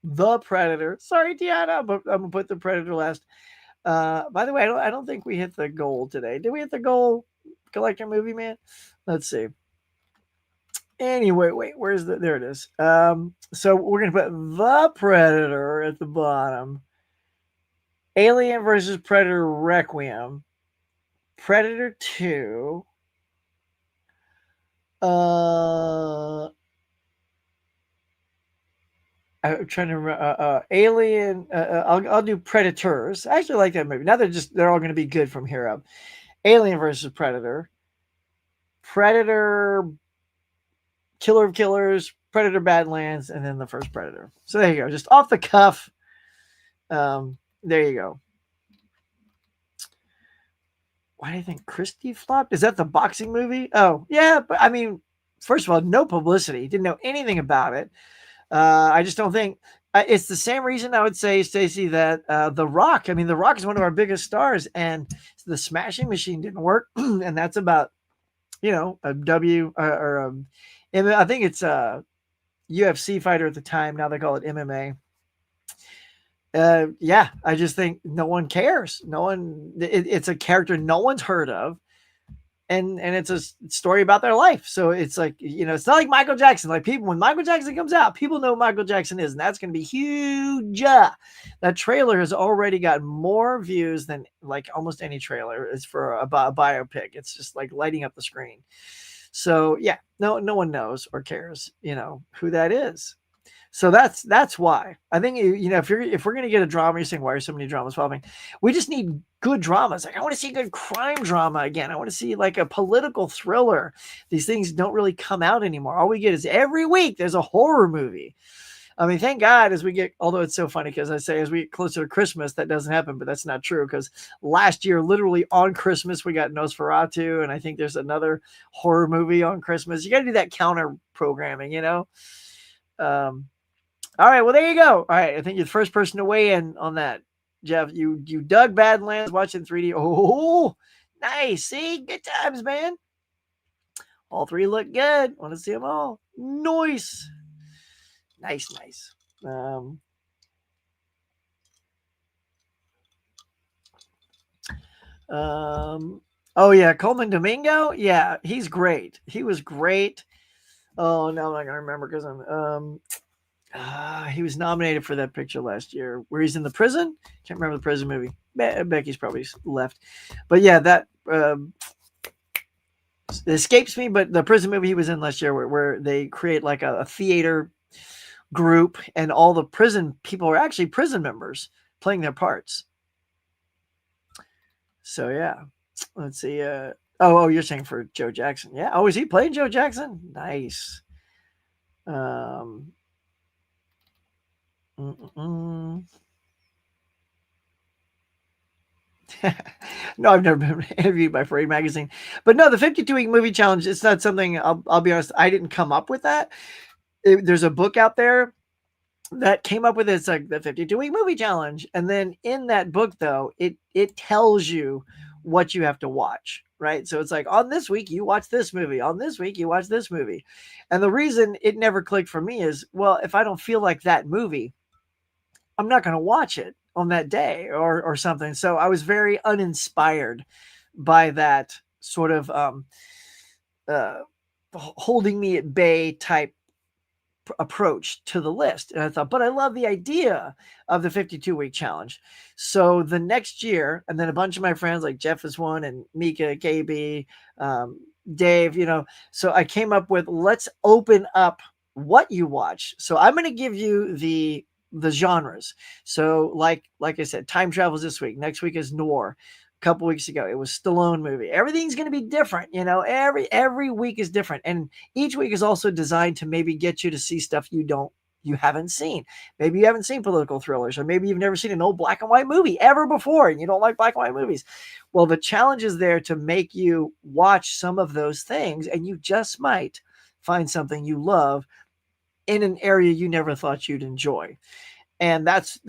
The Predator. Sorry, Tiana, but I'm gonna put The Predator last. By the way, I don't think we hit the goal today. Did we hit the goal, Collector Movie Man? Let's see. Anyway, wait, where's there it is. So we're gonna put The Predator at the bottom. Alien versus Predator Requiem. Predator 2. I'm trying to remember. Alien. I'll do Predators. I actually like that movie. Now they're all going to be good from here up. Alien versus Predator. Predator, Killer of Killers, Predator Badlands, and then the first Predator. So there you go. Just off the cuff. There you go. Why do you think Christie flopped? Is that the boxing movie? Oh, yeah. But I mean, first of all, no publicity. Didn't know anything about it. I just don't think it's the same reason I would say, Stacey, that The Rock. I mean, The Rock is one of our biggest stars, and the Smashing Machine didn't work, and that's about a W or I think it's a UFC fighter at the time. Now they call it MMA. Yeah, I just think no one cares. No one. It's a character no one's heard of, and it's a story about their life. So it's like, it's not like Michael Jackson. Like, people, when Michael Jackson comes out, people know who Michael Jackson is, and that's going to be huge. That trailer has already got more views than like almost any trailer is for a biopic. It's just like lighting up the screen. So yeah, no one knows or cares, who that is. So that's why I think, if we're gonna get a drama, you're saying, why are so many dramas popping? We just need good dramas. Like, I want to see good crime drama again. I want to see like a political thriller. These things don't really come out anymore. All we get is every week there's a horror movie. I mean, thank God, although it's so funny because I say as we get closer to Christmas, that doesn't happen, but that's not true, because last year, literally on Christmas, we got Nosferatu, and I think there's another horror movie on Christmas. You got to do that counter programming, All right, well, there you go. All right, I think you're the first person to weigh in on that, Jeff. You dug Badlands, watching 3D. Oh, nice. See, good times, man. All three look good. Want to see them all. Nice. Nice. Oh yeah, Coleman Domingo. Yeah, he's great. He was great. Oh, no, I'm not gonna remember because he was nominated for that picture last year where he's in the prison. Can't remember the prison movie. Becky's probably left, but yeah, that it escapes me. But the prison movie he was in last year, where they create like a theater group, and all the prison people are actually prison members playing their parts. So yeah, let's see. Oh, you're saying for Joe Jackson? Yeah. Oh, is he playing Joe Jackson? Nice. No, I've never been interviewed by Parade Magazine, but no, the 52-week movie challenge. It's not something. I'll be honest. I didn't come up with that. There's a book out there that came up with it. It's like the 52-week movie challenge, and then in that book, though, it tells you what you have to watch, right? So it's like, on this week you watch this movie, on this week you watch this movie, and the reason it never clicked for me is, well, if I don't feel like that movie, I'm not going to watch it on that day or something. So I was very uninspired by that sort of holding me at bay type approach to the list. And I thought, but I love the idea of the 52-week challenge. So the next year, and then a bunch of my friends like Jeff is one, and Mika, KB, Dave, so I came up with, let's open up what you watch. So I'm going to give you the genres. So like I said, time travels this week. Next week is noir. A couple weeks ago, it was Stallone movie. Everything's going to be different. Every week is different. And each week is also designed to maybe get you to see stuff you haven't seen. Maybe you haven't seen political thrillers, or maybe you've never seen an old black and white movie ever before, and you don't like black and white movies. Well, the challenge is there to make you watch some of those things, and you just might find something you love in an area you never thought you'd enjoy. And that's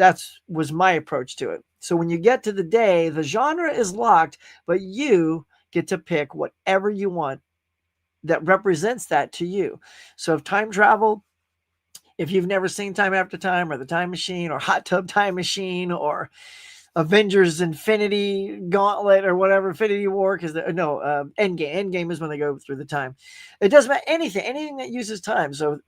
was my approach to it. So when you get to the day, the genre is locked, but you get to pick whatever you want that represents that to you. So if time travel, if you've never seen Time After Time, or The Time Machine, or Hot Tub Time Machine, or Avengers Infinity Gauntlet, or whatever, Infinity War, Endgame. Endgame is when they go through the time. It doesn't matter, anything that uses time. So,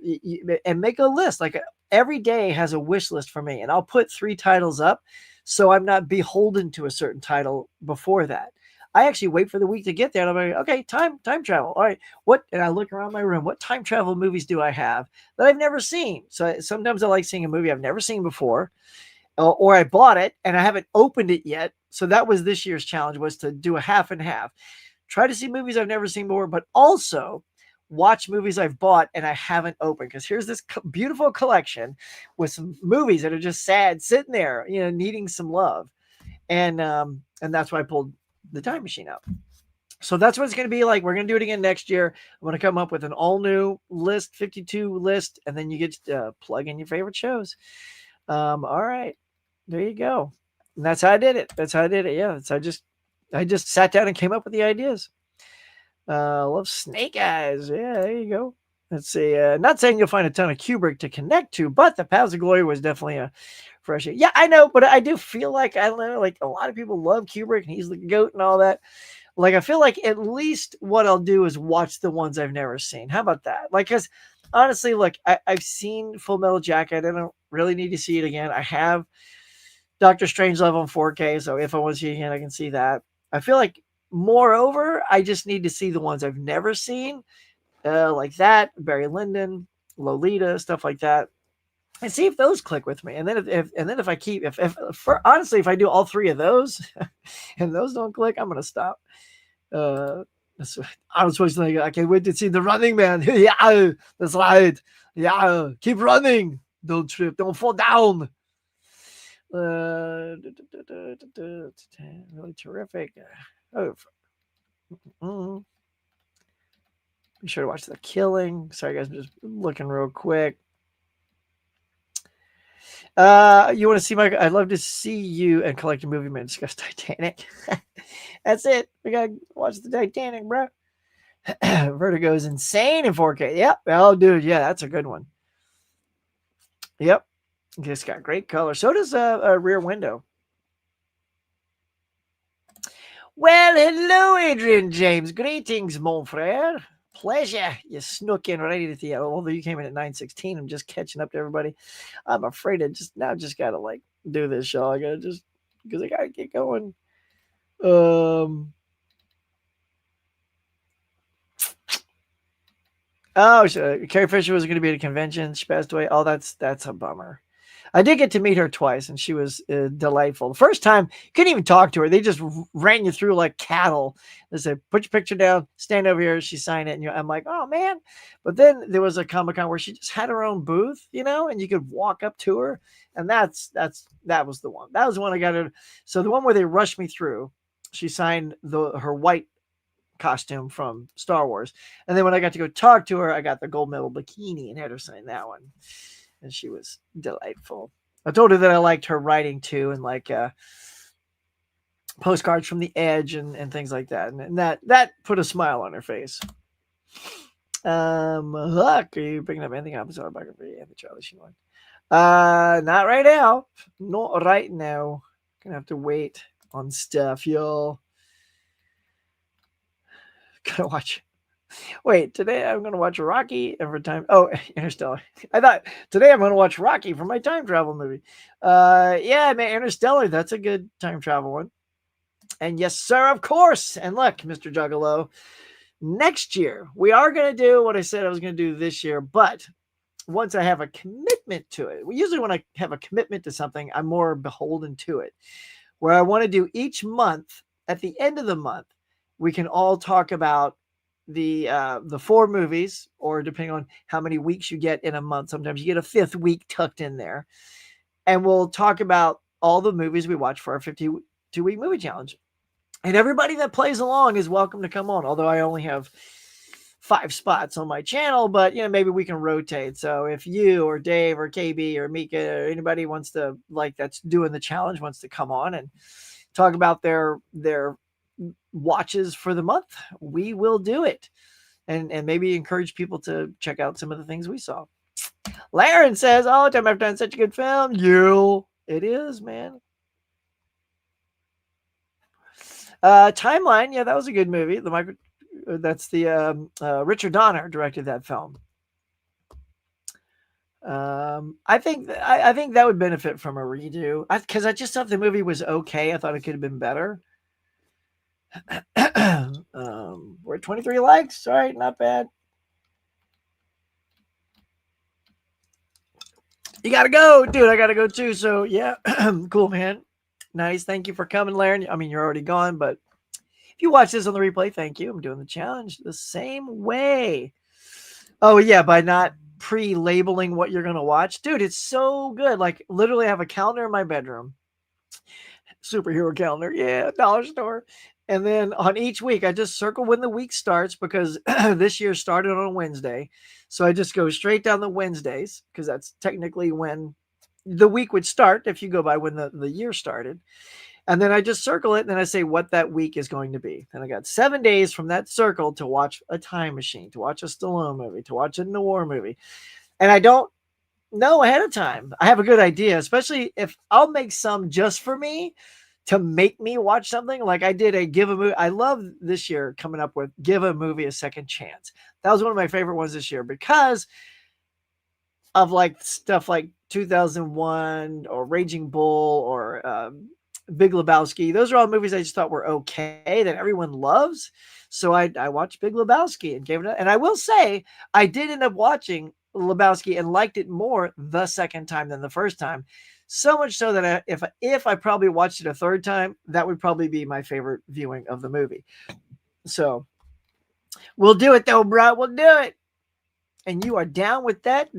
and make a list. Like, every day has a wish list for me, and I'll put 3 titles up, so I'm not beholden to a certain title before that. I actually wait for the week to get there, and I'm like, okay, time travel. All right, and I look around my room. What time travel movies do I have that I've never seen? So sometimes I like seeing a movie I've never seen before, or I bought it and I haven't opened it yet. So that was this year's challenge, was to do a half and half. try to see movies I've never seen before, but also watch movies I've bought and I haven't opened. Because here's this beautiful collection with some movies that are just sad, sitting there, needing some love, and that's why I pulled the time machine out. So that's what it's going to be like. We're going to do it again next year. I'm going to come up with an all new list, 52 list, and then you get to plug in your favorite shows. All right, there you go. And that's how I did it. Yeah, I just sat down and came up with the ideas. Love Snake Eyes. Yeah, there you go. Let's see. Not saying you'll find a ton of Kubrick to connect to, but The Paths of Glory was definitely a fresh. Yeah, I know, but I do feel like, I don't know, like a lot of people love Kubrick and he's the GOAT and all that. Like, I feel like at least what I'll do is watch the ones I've never seen. How about that? Like, because honestly, look, I've seen Full Metal Jacket. I don't really need to see it again. I have Doctor Strangelove on 4K, so if I want to see it again, I can see that. I feel like, moreover, I just need to see the ones I've never seen, like that, Barry Lyndon, Lolita, stuff like that, and see if those click with me. And then if I keep honestly, if I do all three of those and those don't click, I'm gonna stop. I was supposed to think, I can't wait to see The Running Man. Yeah, that's right. Yeah, keep running. Don't trip. Don't fall down. Really terrific. Be sure to watch The Killing. Sorry, guys, I'm just looking real quick. You want to see my? I'd love to see you and Collector Movie Man discuss Titanic. That's it. We gotta watch the Titanic, bro. Vertigo is insane in 4K. Yep. Oh, dude. Yeah, that's a good one. Yep. It's got great color. So does a Rear Window. Well, hello, Adrian James. Greetings, mon frere. Pleasure. You snuck in right at the although you came in at 9:16. I'm just catching up to everybody. I'm afraid I just gotta like do this show. I gotta just because I gotta get going. Oh, Carrie Fisher was going to be at a convention. She passed away. Oh, that's a bummer. I did get to meet her twice, and she was delightful. The first time, you couldn't even talk to her. They just ran you through like cattle. They said, "Put your picture down, stand over here." She signed it, and I'm like, "Oh man!" But then there was a Comic-Con where she just had her own booth, and you could walk up to her, and that was the one. That was the one I got her. So the one where they rushed me through, she signed her white costume from Star Wars, and then when I got to go talk to her, I got the gold medal bikini and had her sign that one. And she was delightful. I told her that I liked her writing too, and like postcards from the Edge and things like that. And that put a smile on her face. Look, are you picking up anything up? Autobiography and the Charlie Sheen one? Not right now. Not right now. Gonna have to wait on stuff, y'all. Gotta watch. Wait, today I'm going to watch Rocky every time. Oh, Interstellar. I thought today I'm going to watch Rocky for my time travel movie. Yeah, man, Interstellar. That's a good time travel one. And yes, sir, of course. And look, Mr. Juggalo, next year we are going to do what I said I was going to do this year. But once I have a commitment to it, usually when I have a commitment to something, I'm more beholden to it. Where I want to do each month, at the end of the month, we can all talk about the 4 movies, or depending on how many weeks you get in a month, sometimes you get a 5th week tucked in there, and we'll talk about all the movies we watch for our 52-week movie challenge. And everybody that plays along is welcome to come on, although I only have 5 spots on my channel, but maybe we can rotate. So if you or Dave or KB or Mika or anybody wants to, like, that's doing the challenge, wants to come on and talk about their watches for the month, we will do it, and maybe encourage people to check out some of the things we saw. Laren says, "Oh, time after time, such a good film." It is, man. Timeline, yeah, that was a good movie. That's the Richard Donner directed that film. I think that would benefit from a redo, because I just thought the movie was okay. I thought it could have been better. We're at 23 likes. All right, not bad. You gotta go, dude. I gotta go too. So yeah, cool, man. Nice. Thank you for coming, Laren. I mean, you're already gone, but If you watch this on the replay, thank you. I'm doing the challenge the same way. Oh, yeah, by not pre-labeling what you're going to watch. Dude, it's so good. Like, literally, I have a calendar in my bedroom. Superhero calendar. Yeah, dollar store. And then on each week, I just circle when the week starts because this year started on a Wednesday. So I just go straight down the Wednesdays because that's technically when the week would start if you go by when the year started. And then I just circle it and then I say what that week is going to be. And I got 7 days from that circle to watch a Time Machine, to watch a Stallone movie, to watch a noir movie. And I don't know ahead of time. I have a good idea, especially if I'll make some just for me to make me watch something. Like I did a give a movie. I love this year coming up with give a movie a second chance. That was one of my favorite ones this year because of like stuff like 2001 or Raging Bull or Big Lebowski. Those are all movies I just thought were okay that everyone loves. So I watched Big Lebowski and gave it. And I will say I did end up watching Lebowski and liked it more the second time than the first time. So much so that if I probably watched it a third time, that would probably be my favorite viewing of the movie. So we'll do it though, bro. We'll do it. And you are down with that?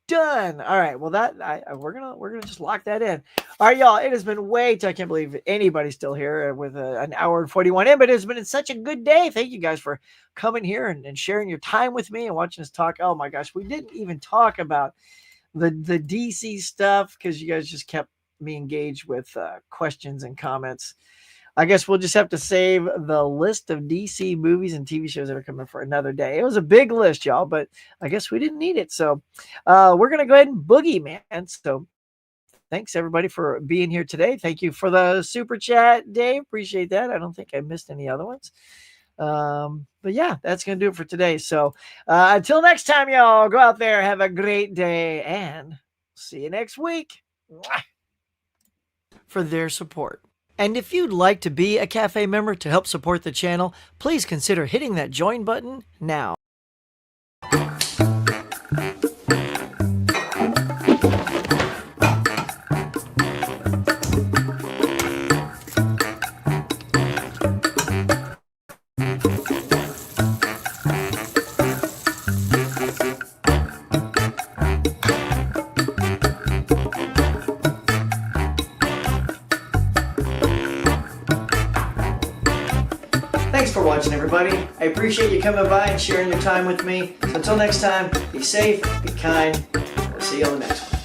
Done. All right. Well, we're gonna just lock that in. All right, y'all. It has been way too. I can't believe anybody's still here with an hour and 41 in, but it's been such a good day. Thank you guys for coming here and sharing your time with me and watching us talk. Oh my gosh, we didn't even talk about the DC stuff because you guys just kept me engaged with questions and comments. I guess we'll just have to save the list of DC movies and TV shows that are coming for another day. It was a big list, y'all, but I guess we didn't need it. So we're going to go ahead and boogie, man. So thanks, everybody, for being here today. Thank you for the super chat, Dave. Appreciate that. I don't think I missed any other ones. But yeah, that's going to do it for today. So until next time, y'all, go out there, have a great day, and see you next week. For their support. And if you'd like to be a Cafe member to help support the channel, please consider hitting that join button now. Thanks for watching, everybody. I appreciate you coming by and sharing your time with me. So until next time, be safe, be kind. We'll see you on the next one.